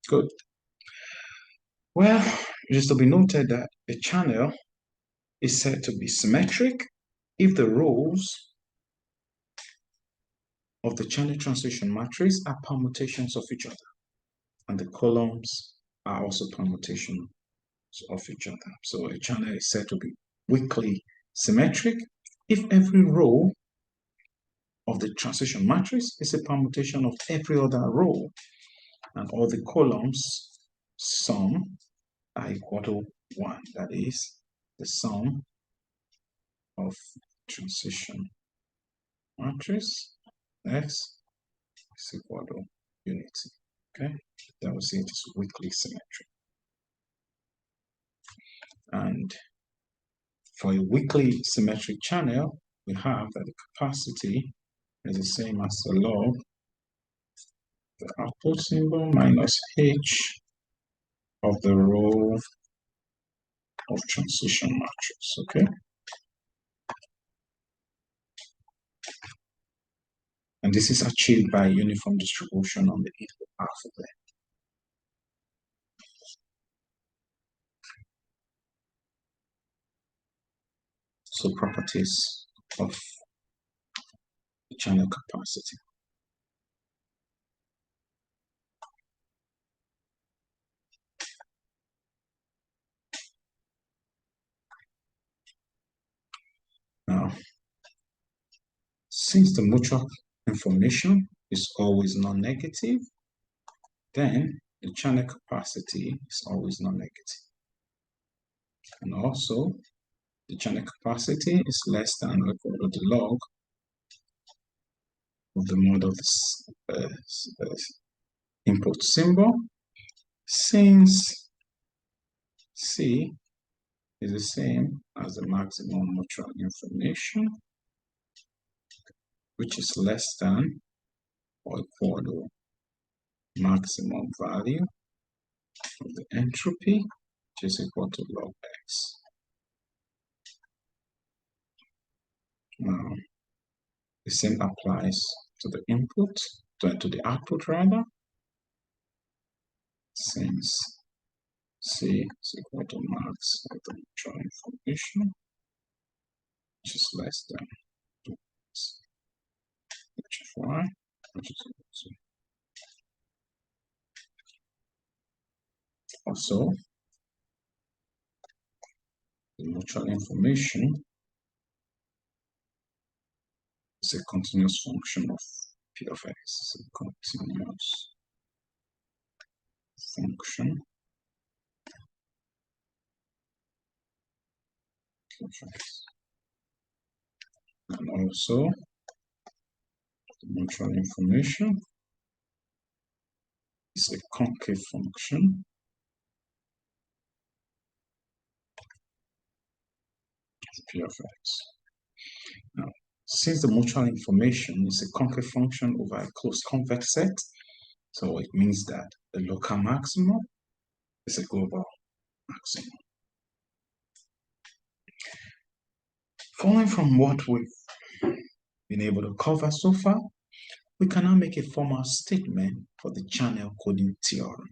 [SPEAKER 1] Good. Well, it is to be noted that a channel is said to be symmetric if the rows of the channel transition matrix are permutations of each other, and the columns are also permutations of each other. So a channel is said to be weakly symmetric if every row of the transition matrix is a permutation of every other row, and all the columns sum are equal to 1. That is, the sum of transition matrix X is equal to unity. Okay, that will say it is weakly symmetric. And for a weakly symmetric channel, we have that the capacity is the same as the log the output symbol minus h of the row of transition matrix. Okay. And this is achieved by uniform distribution on the input alphabet. So properties of the channel capacity. Now, since the mutual information is always non-negative, then the channel capacity is always non-negative. And also, the channel capacity is less than or equal to the log of the mode of the input symbol, since C is the same as the maximum mutual information, which is less than or equal to maximum value of the entropy, which is equal to log x. Now, the same applies to the input, to the output rather, since C is equal to max of the mutual information, which is less than 2x, which is y, which is equal to. Also, the mutual information is a continuous function of p of x, a continuous function of x. And also, the mutual information is a concave function of p of x. Now, since the mutual information is a concave function over a closed convex set, so it means that the local maximum is a global maximum. Following from what we've been able to cover so far, we can now make a formal statement for the channel coding theorem.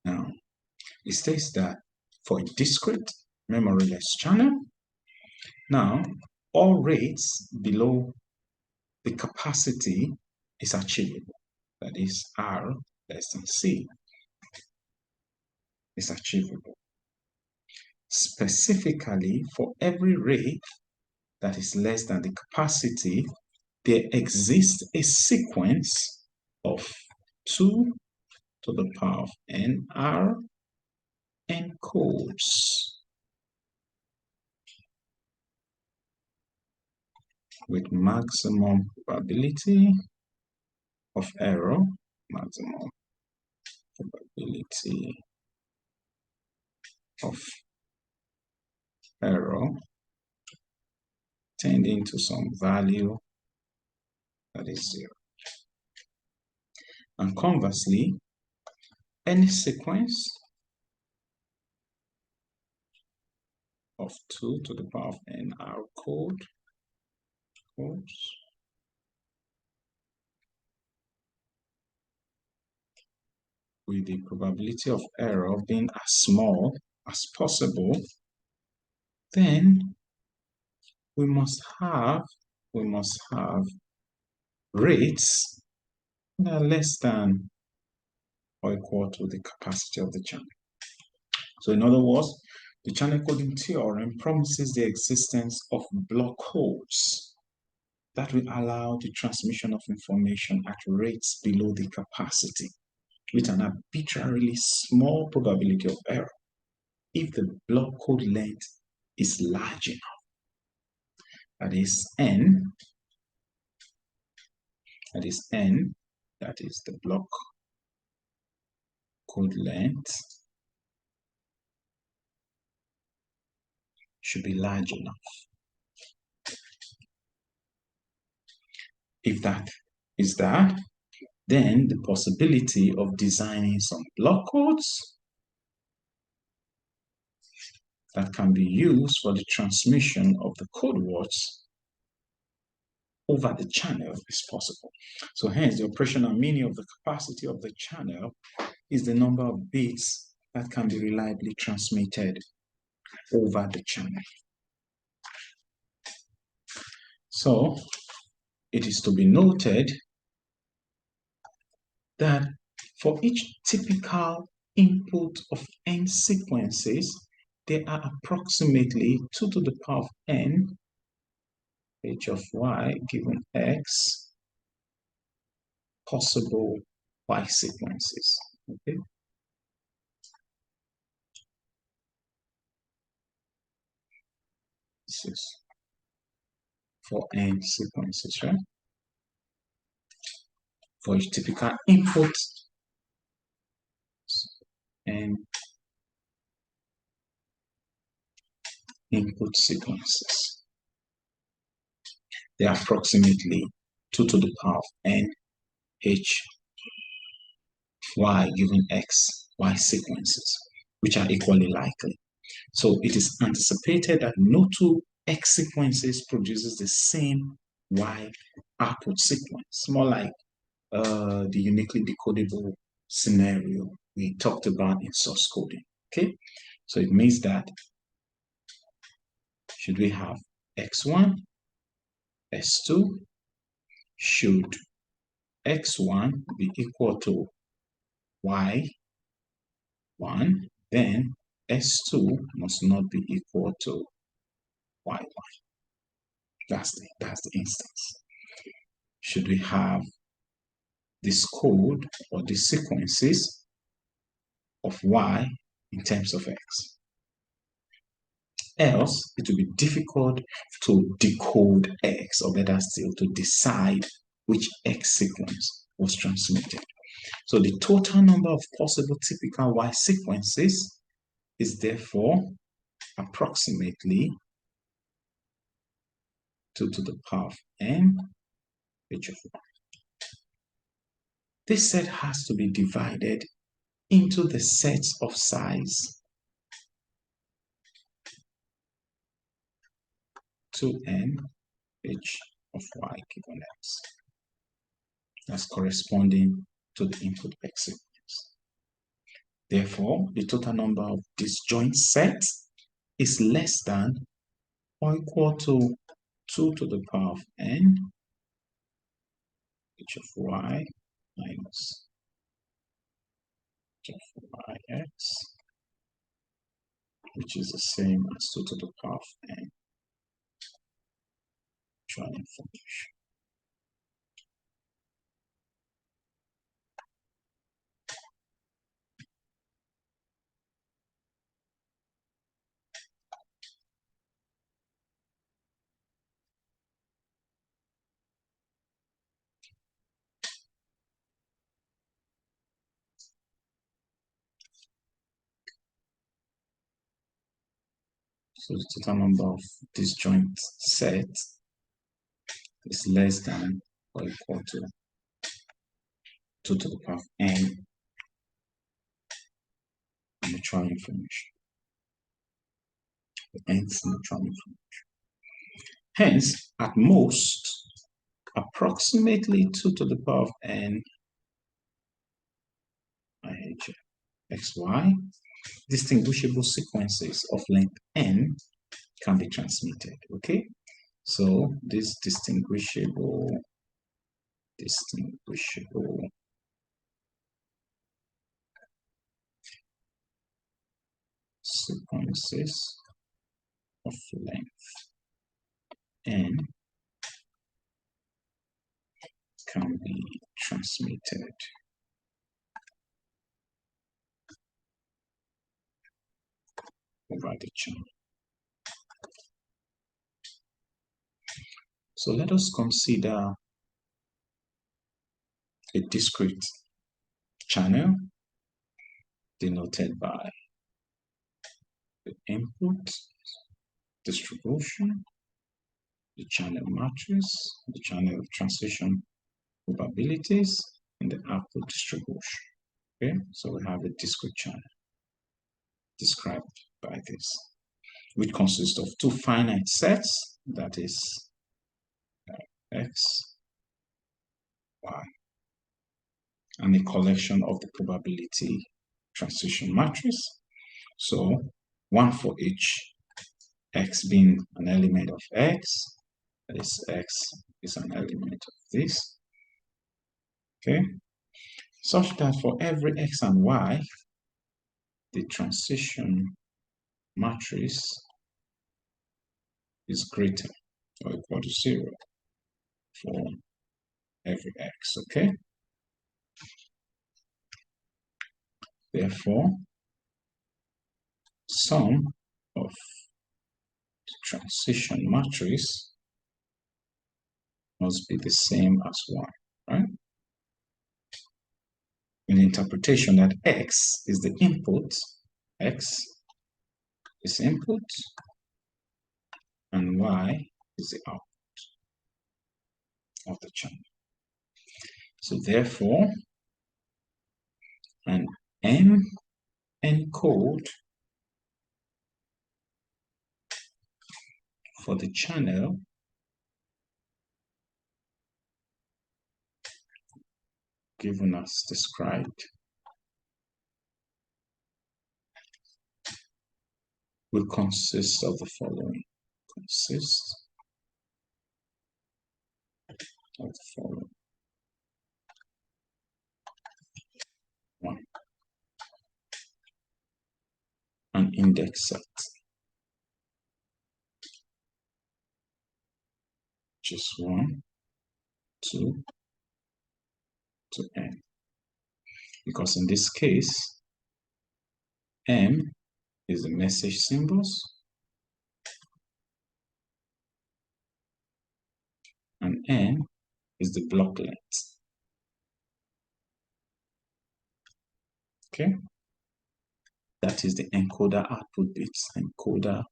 [SPEAKER 1] Now, it states that for a discrete memoryless channel, now all rates below the capacity is achievable. That is R less than C is achievable. Specifically, for every rate that is less than the capacity, there exists a sequence of 2 to the power of nr encodes with maximum probability of error, maximum probability of error tending to some value that is 0. And conversely, any sequence of 2 to the power of nr codes with the probability of error being as small as possible, then we must have rates that are less than or equal to the capacity of the channel. So in other words, the channel coding theorem promises the existence of block codes that will allow the transmission of information at rates below the capacity with an arbitrarily small probability of error if the block code length is large enough. that is n, that is n, that is the block code length, should be large enough. If that is that, then the possibility of designing some block codes that can be used for the transmission of the code words over the channel is possible. So hence, the operational meaning of the capacity of the channel is the number of bits that can be reliably transmitted over the channel. So it is to be noted that for each typical input of n sequences, there are approximately 2 to the power of n h of y given x possible y sequences. Okay. This is for n sequences, right? For each typical input and input sequences, they are approximately 2 to the power of n h y given x y sequences, which are equally likely. So it is anticipated that no two x sequences produces the same y output sequence, more like the uniquely decodable scenario we talked about in source coding. Okay, so it means that should we have x1, s2, should x1 be equal to y1, then s2 must not be equal to y1. That's the instance. Should we have this code or the sequences of y in terms of x? Else, it will be difficult to decode x, or better still, to decide which x sequence was transmitted. So the total number of possible typical y sequences is therefore approximately 2 to the power of n h of y. This set has to be divided into the sets of size 2n h of y given x. That's corresponding to the input x sequence. Therefore, the total number of disjoint sets is less than or equal to 2 to the power of n h of y minus h of yx, which is the same as 2 to the power of n trial information. So the total number of disjoint sets is less than or equal to 2 to the power of n neutral information. The nth neutral information. Hence, at most, approximately 2 to the power of n IH xy distinguishable sequences of length n can be transmitted. Okay, so this distinguishable sequences of length n can be transmitted over the channel. So let us consider a discrete channel denoted by the input distribution, the channel matrix, the channel transition probabilities, and the output distribution. Okay, so we have a discrete channel described by this, which consists of two finite sets, that is x, y, and a collection of the probability transition matrix. So one for each, x being an element of x, that is x is an element of this. Okay, such that for every x and y, the transition matrix is greater or equal to 0 for every x. Okay, therefore sum of the transition matrix must be the same as 1, right? An interpretation that x is the input, x is input, and y is the output of the channel. So therefore, an M encode for the channel given as described will consist of the following. Consist of the following. 1. An index set, which is 1, 2 to n. Because in this case, M is the message symbols and N is the block length. Okay, that is the encoder output bits. Encoder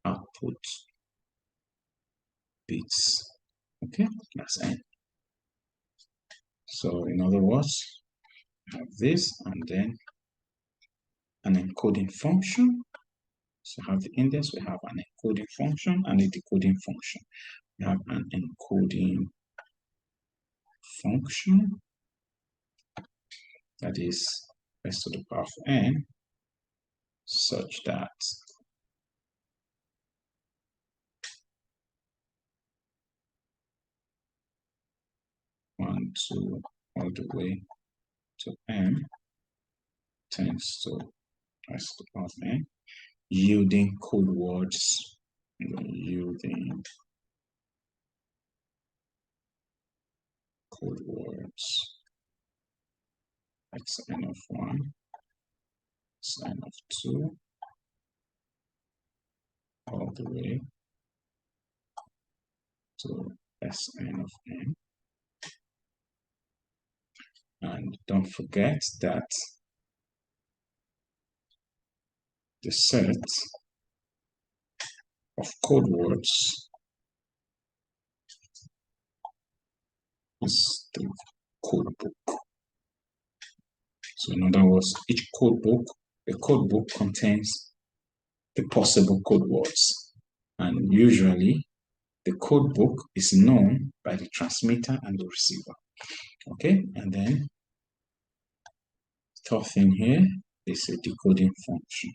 [SPEAKER 1] output bits. Okay, that's N. So in other words, we have this and then an encoding function. So we have the index, we have an encoding function and a decoding function. We have an encoding function that is s to the power of n such that one, two, all the way to m tends to s to the power of n, yielding code words, yielding code words xn of 1, xn of 2, all the way to Sn of n. And don't forget that the set of code words is the code book. So in other words, each code book, the code book contains the possible code words. And usually the code book is known by the transmitter and the receiver. Okay, and then third thing here is a decoding function.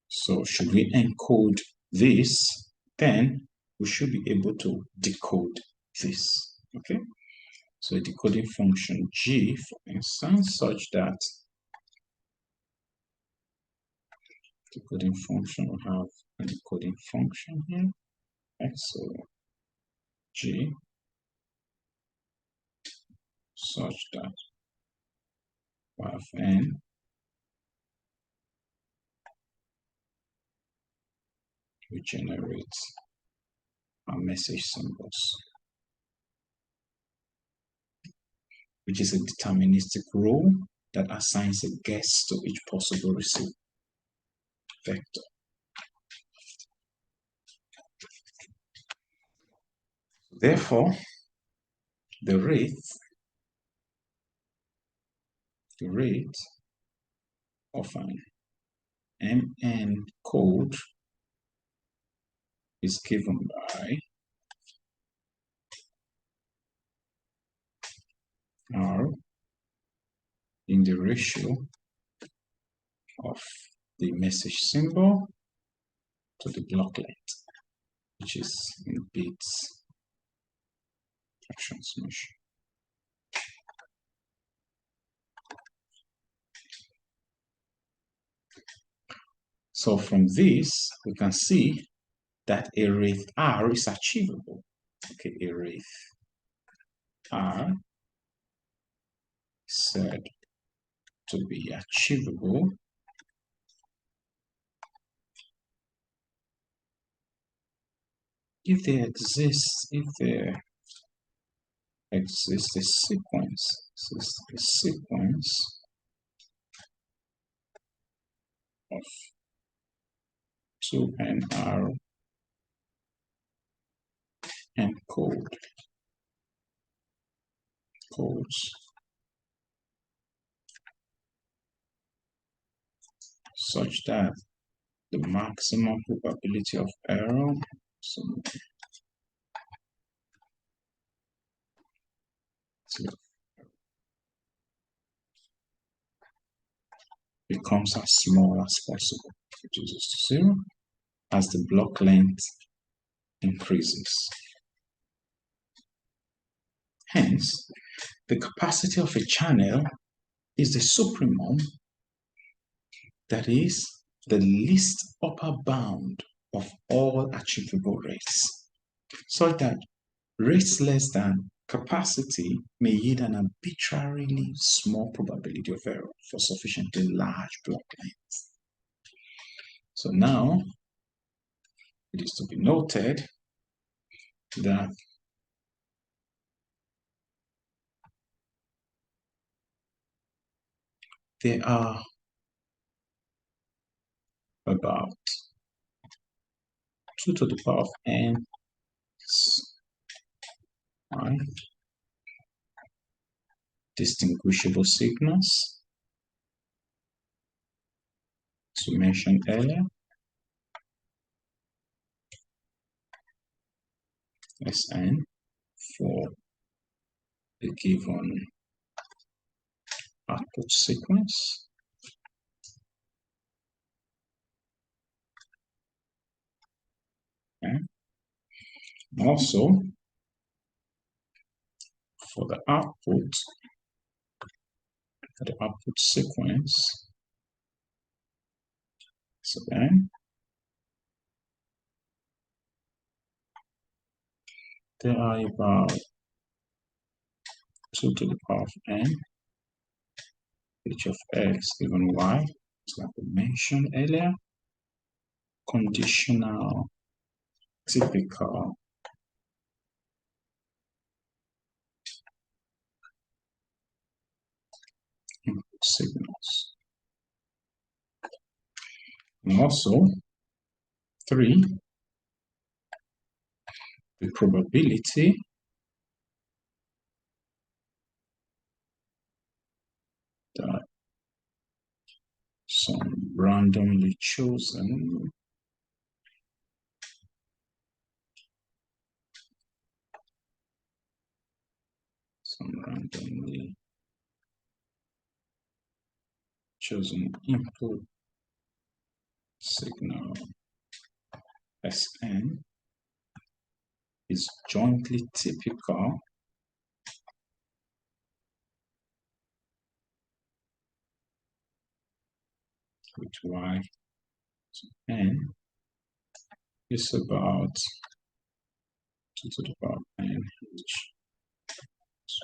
[SPEAKER 1] So should we encode this, then we should be able to decode this. Okay, so a decoding function G, for instance, such that decoding function will have an decoding function here, x, so G, such that y of n we generate our message symbols, which is a deterministic rule that assigns a guess to each possible receipt vector. Therefore, the rate of an MN code is given by R in the ratio of the message symbol to the block length, which is in bits per transmission. So from this, we can see that a rate R is achievable. Okay, a rate R is said to be achievable if there exists a sequence of 2NR codes such that the maximum probability of error becomes as small as possible, which is 0, as the block length increases. Hence, the capacity of a channel is the supremum, that is, the least upper bound of all achievable rates, so that rates less than capacity may yield an arbitrarily small probability of error for sufficiently large block lengths. So now, it is to be noted that there are about 2 to the power of n distinguishable signals, as we mentioned earlier, Sn for a given output sequence. Okay. Also, for the output sequence, so then there are about 2 to the power of n h of x given y, like we mentioned earlier, conditional, typical, input signals. And also, 3, the probability that some randomly chosen input signal Sn is jointly typical with y. So n is about 2 to the power of n h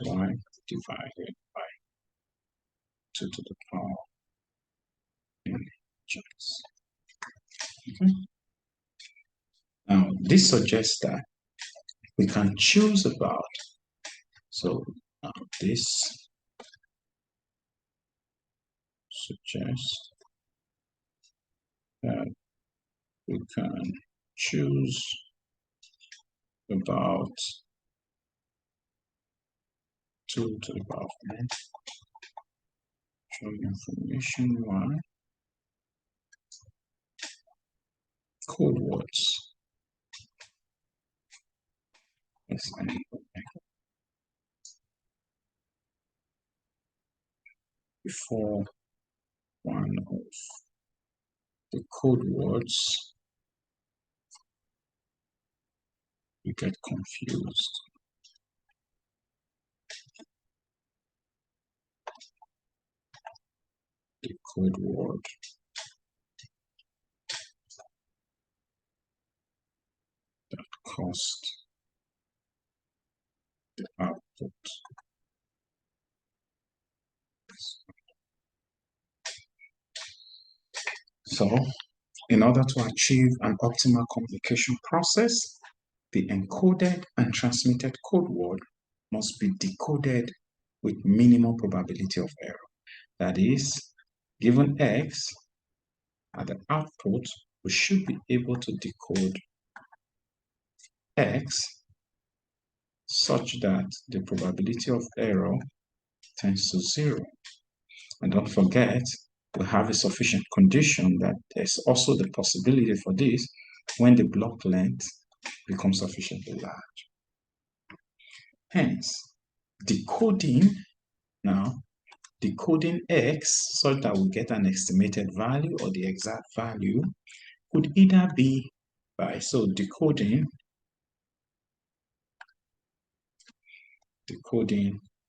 [SPEAKER 1] y divided by 2 to the power n h. Okay. this suggests that we can choose about, so this suggests that we can choose about 2 to the power of n, show information y, code words, Sn, before one of the code words, you get confused. The code word that caused the output. So, in order to achieve an optimal communication process, the encoded and transmitted code word must be decoded with minimum probability of error. That is, given X at the output, we should be able to decode X such that the probability of error tends to 0. And don't forget, we have a sufficient condition that there's also the possibility for this when the block length becomes sufficiently large. Hence, decoding X such that we get an estimated value or the exact value could either be by, so decoding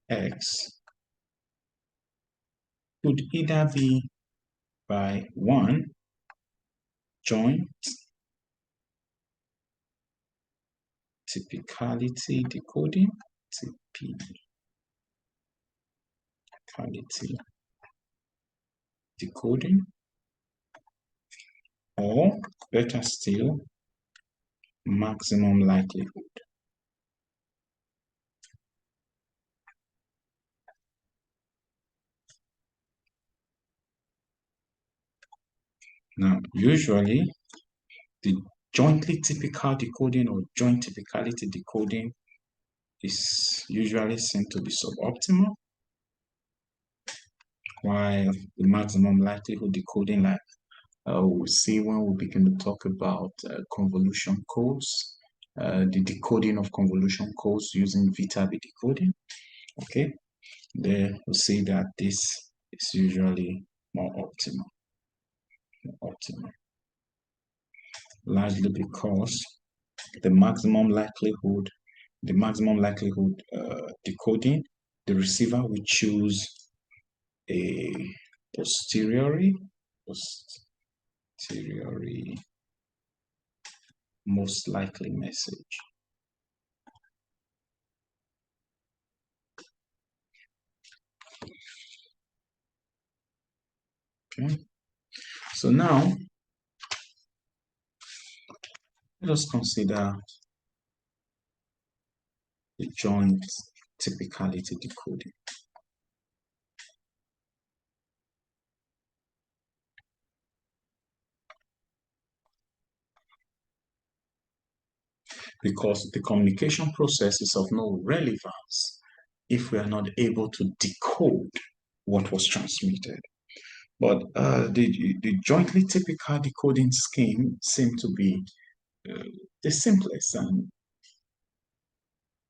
[SPEAKER 1] X could either be by 1, joint typicality decoding, typicality decoding, or better still, maximum likelihood. Now, usually, the jointly typical decoding or joint typicality decoding is usually seen to be suboptimal, while the maximum likelihood decoding, like we'll see when we begin to talk about convolution codes, the decoding of convolution codes using Viterbi decoding, okay, there we'll see that this is usually more optimal. Largely because the maximum likelihood decoding, the receiver will choose a posteriori most likely message. Okay, so now let us consider the joint typicality decoding. Because the communication process is of no relevance if we are not able to decode what was transmitted. But the jointly typical decoding scheme seemed to be the simplest and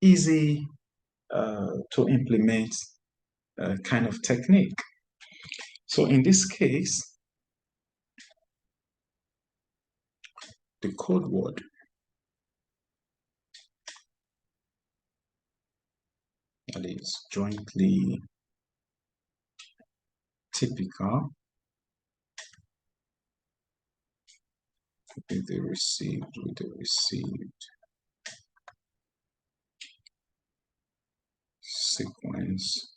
[SPEAKER 1] easy to implement kind of technique. So in this case, the code word that is jointly typical with the received sequence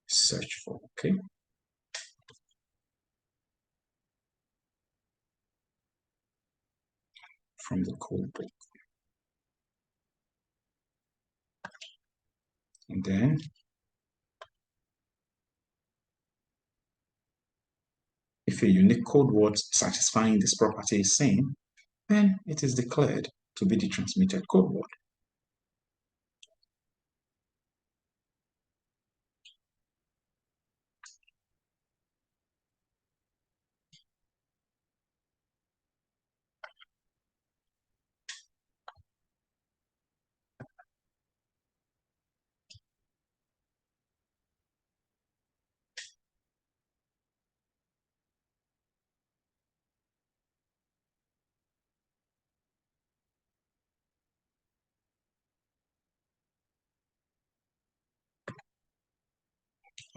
[SPEAKER 1] search for, okay? from the code book. And then if a unique code word satisfying this property is seen, then it is declared to be the transmitted code word.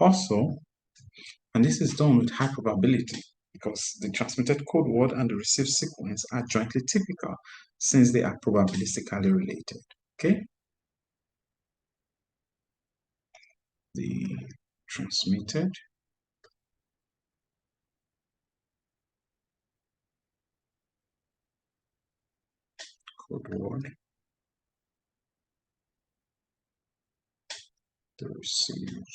[SPEAKER 1] Also, and this is done with high probability because the transmitted code word and the received sequence are jointly typical since they are probabilistically related. Okay? The transmitted code word, the received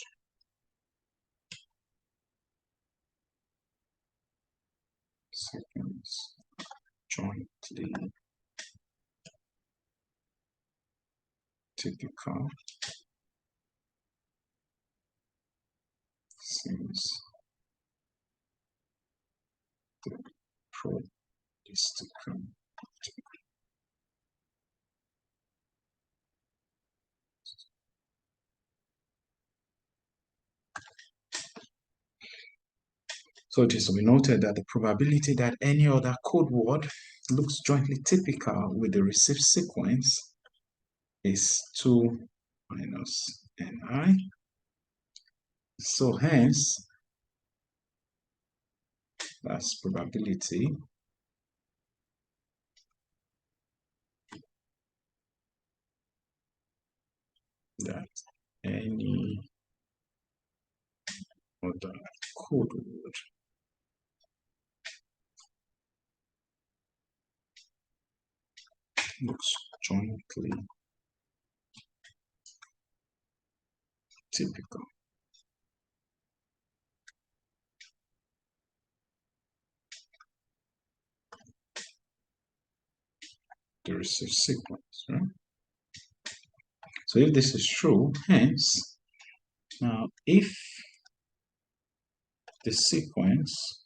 [SPEAKER 1] sequence jointly typical since the probabilistically. So it is to be noted that the probability that any other code word looks jointly typical with the received sequence is 2 minus ni. So hence, that's probability that any other code word looks jointly typical. The received sequence, right? So if this is true, hence, now if the sequence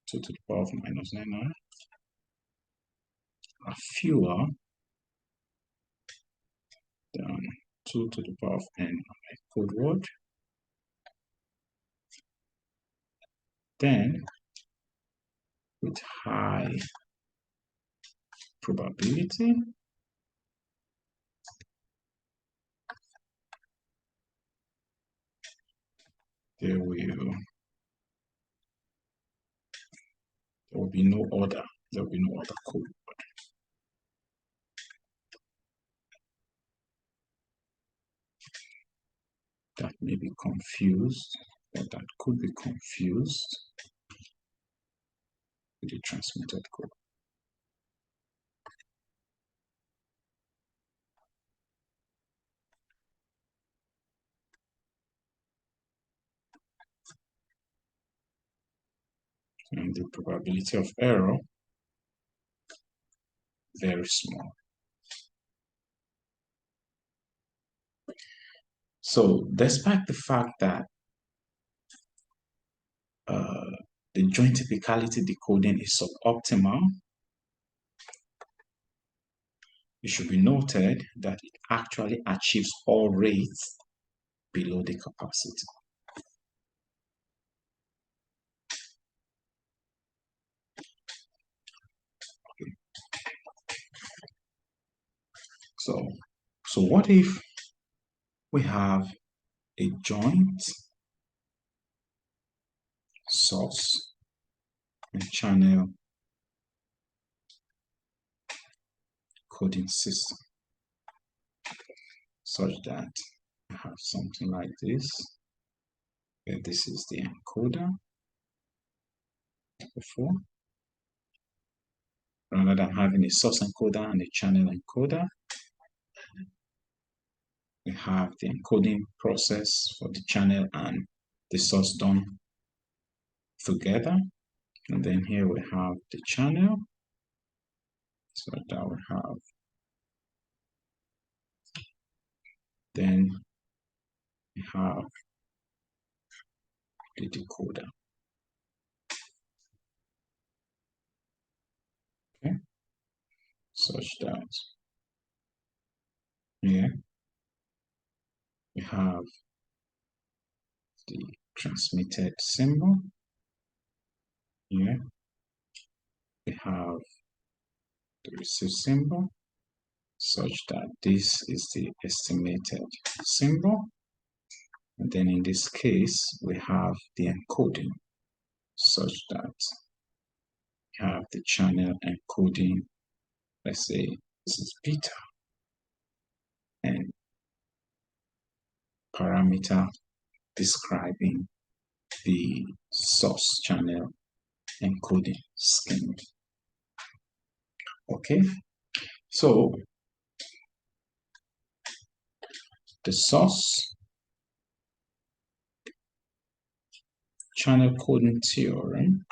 [SPEAKER 1] 2 to the power of minus 9 are fewer than 2 to the power of n code word, then with high probability, there will be no other code word. That may be confused, or that could be confused with the transmitted code. And the probability of error, very small. So despite the fact that the joint typicality decoding is suboptimal, it should be noted that it actually achieves all rates below the capacity. Okay. So what if we have a joint source and channel coding system such that I have something like this, where this is the encoder before, rather than having a source encoder and a channel encoder. We have the encoding process for the channel and the source done together. And then here we have the channel. So that we have. Then we have the decoder. Okay. Such that here we have the transmitted symbol. Here we have the receive symbol, such that this is the estimated symbol. And then in this case, we have the encoding, such that we have the channel encoding, let's say this is beta, and parameter describing the source channel encoding scheme. Okay, so the source channel coding theorem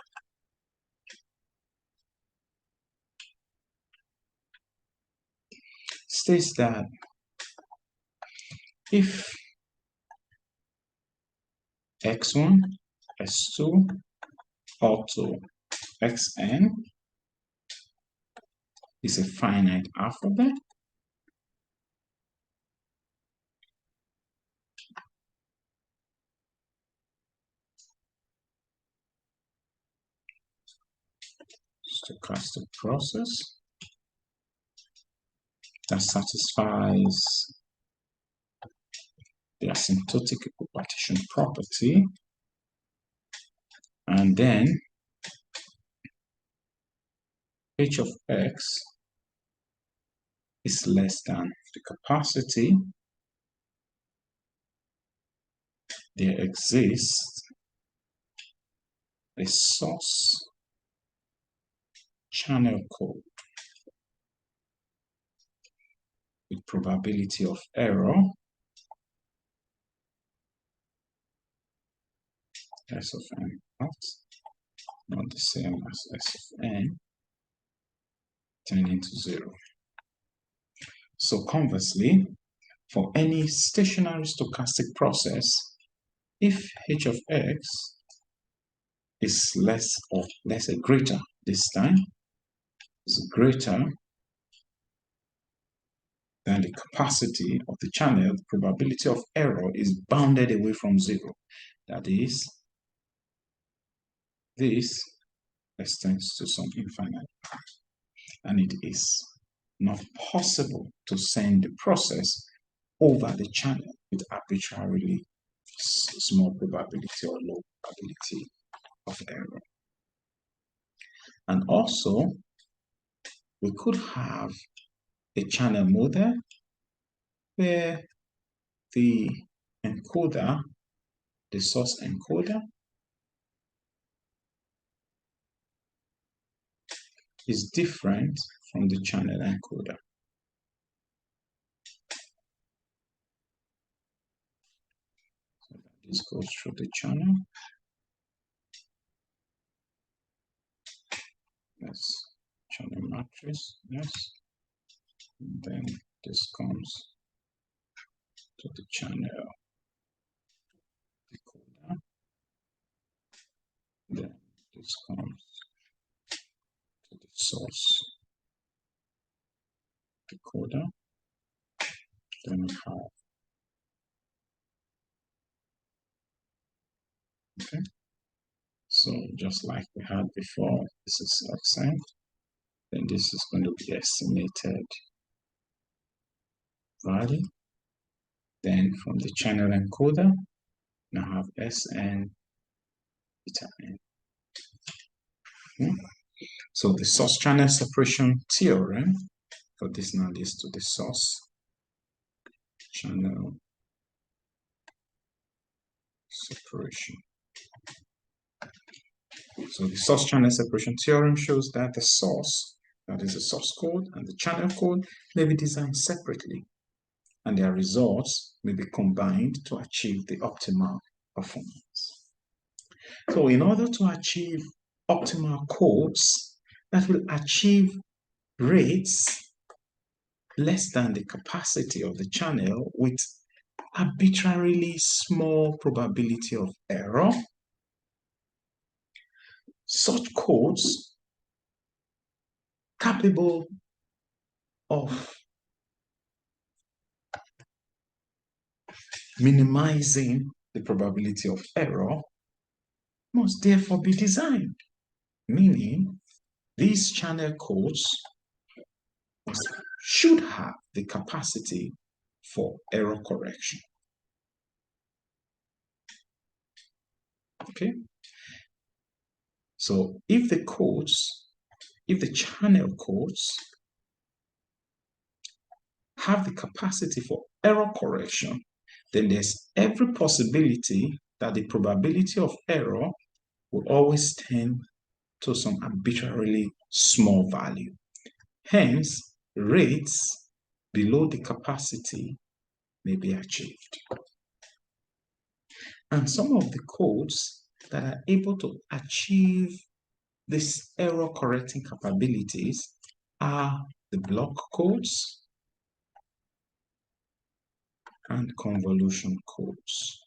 [SPEAKER 1] states that if x1, s2, up to xn is a finite alphabet, stochastic process that satisfies the asymptotic equipartition property, and then h of x is less than the capacity, there exists a source channel code with probability of error S of n not the same as S of n tending to 0. So conversely, for any stationary stochastic process, if h of x is less or let's say greater this time, is greater than the capacity of the channel, the probability of error is bounded away from 0. That is, this extends to some infinite, and it is not possible to send the process over the channel with arbitrarily small probability or low probability of error. And also, we could have a channel model where the encoder, the source encoder, is different from the channel encoder. So this goes through the channel. Yes, channel matrix, yes. And then this comes to the channel decoder. Then this comes to the source decoder. Then we have, okay. So just like we had before, this is accent. Then this is going to be estimated value. Then from the channel encoder, now have Sn beta n. Okay. So the source channel separation theorem for this now leads to the source channel separation. So the source channel separation theorem shows that the source that is the source code and the channel code, may be designed separately, and their results may be combined to achieve the optimal performance. So in order to achieve optimal codes that will achieve rates less than the capacity of the channel with arbitrarily small probability of error, such codes capable of minimizing the probability of error must therefore be designed, meaning these channel codes should have the capacity for error correction. Okay? So if the channel codes have the capacity for error correction, then there's every possibility that the probability of error will always tend to some arbitrarily small value. Hence, rates below the capacity may be achieved. And some of the codes that are able to achieve these error correcting capabilities are the block codes and convolution codes.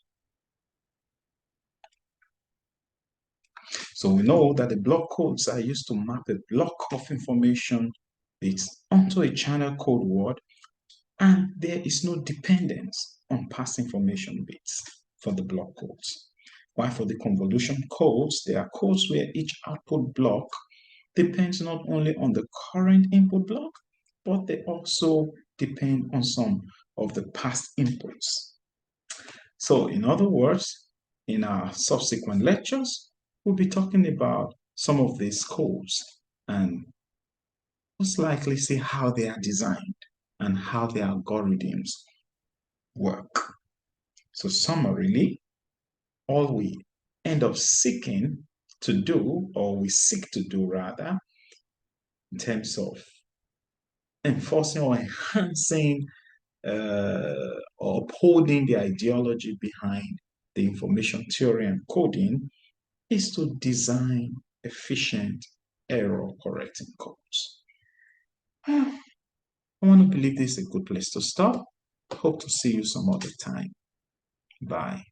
[SPEAKER 1] So we know that the block codes are used to map a block of information bits onto a channel code word, and there is no dependence on past information bits for the block codes. While for the convolution codes, there are codes where each output block depends not only on the current input block, but they also depend on some of the past inputs. So in other words, in our subsequent lectures, we'll be talking about some of these codes and most likely see how they are designed and how their algorithms work. So summarily, all we end up seeking to do, or we seek to do rather, in terms of enforcing or enhancing or upholding the ideology behind the information theory and coding is to design efficient error correcting codes. I want to believe this is a good place to stop. Hope to see you some other time. Bye.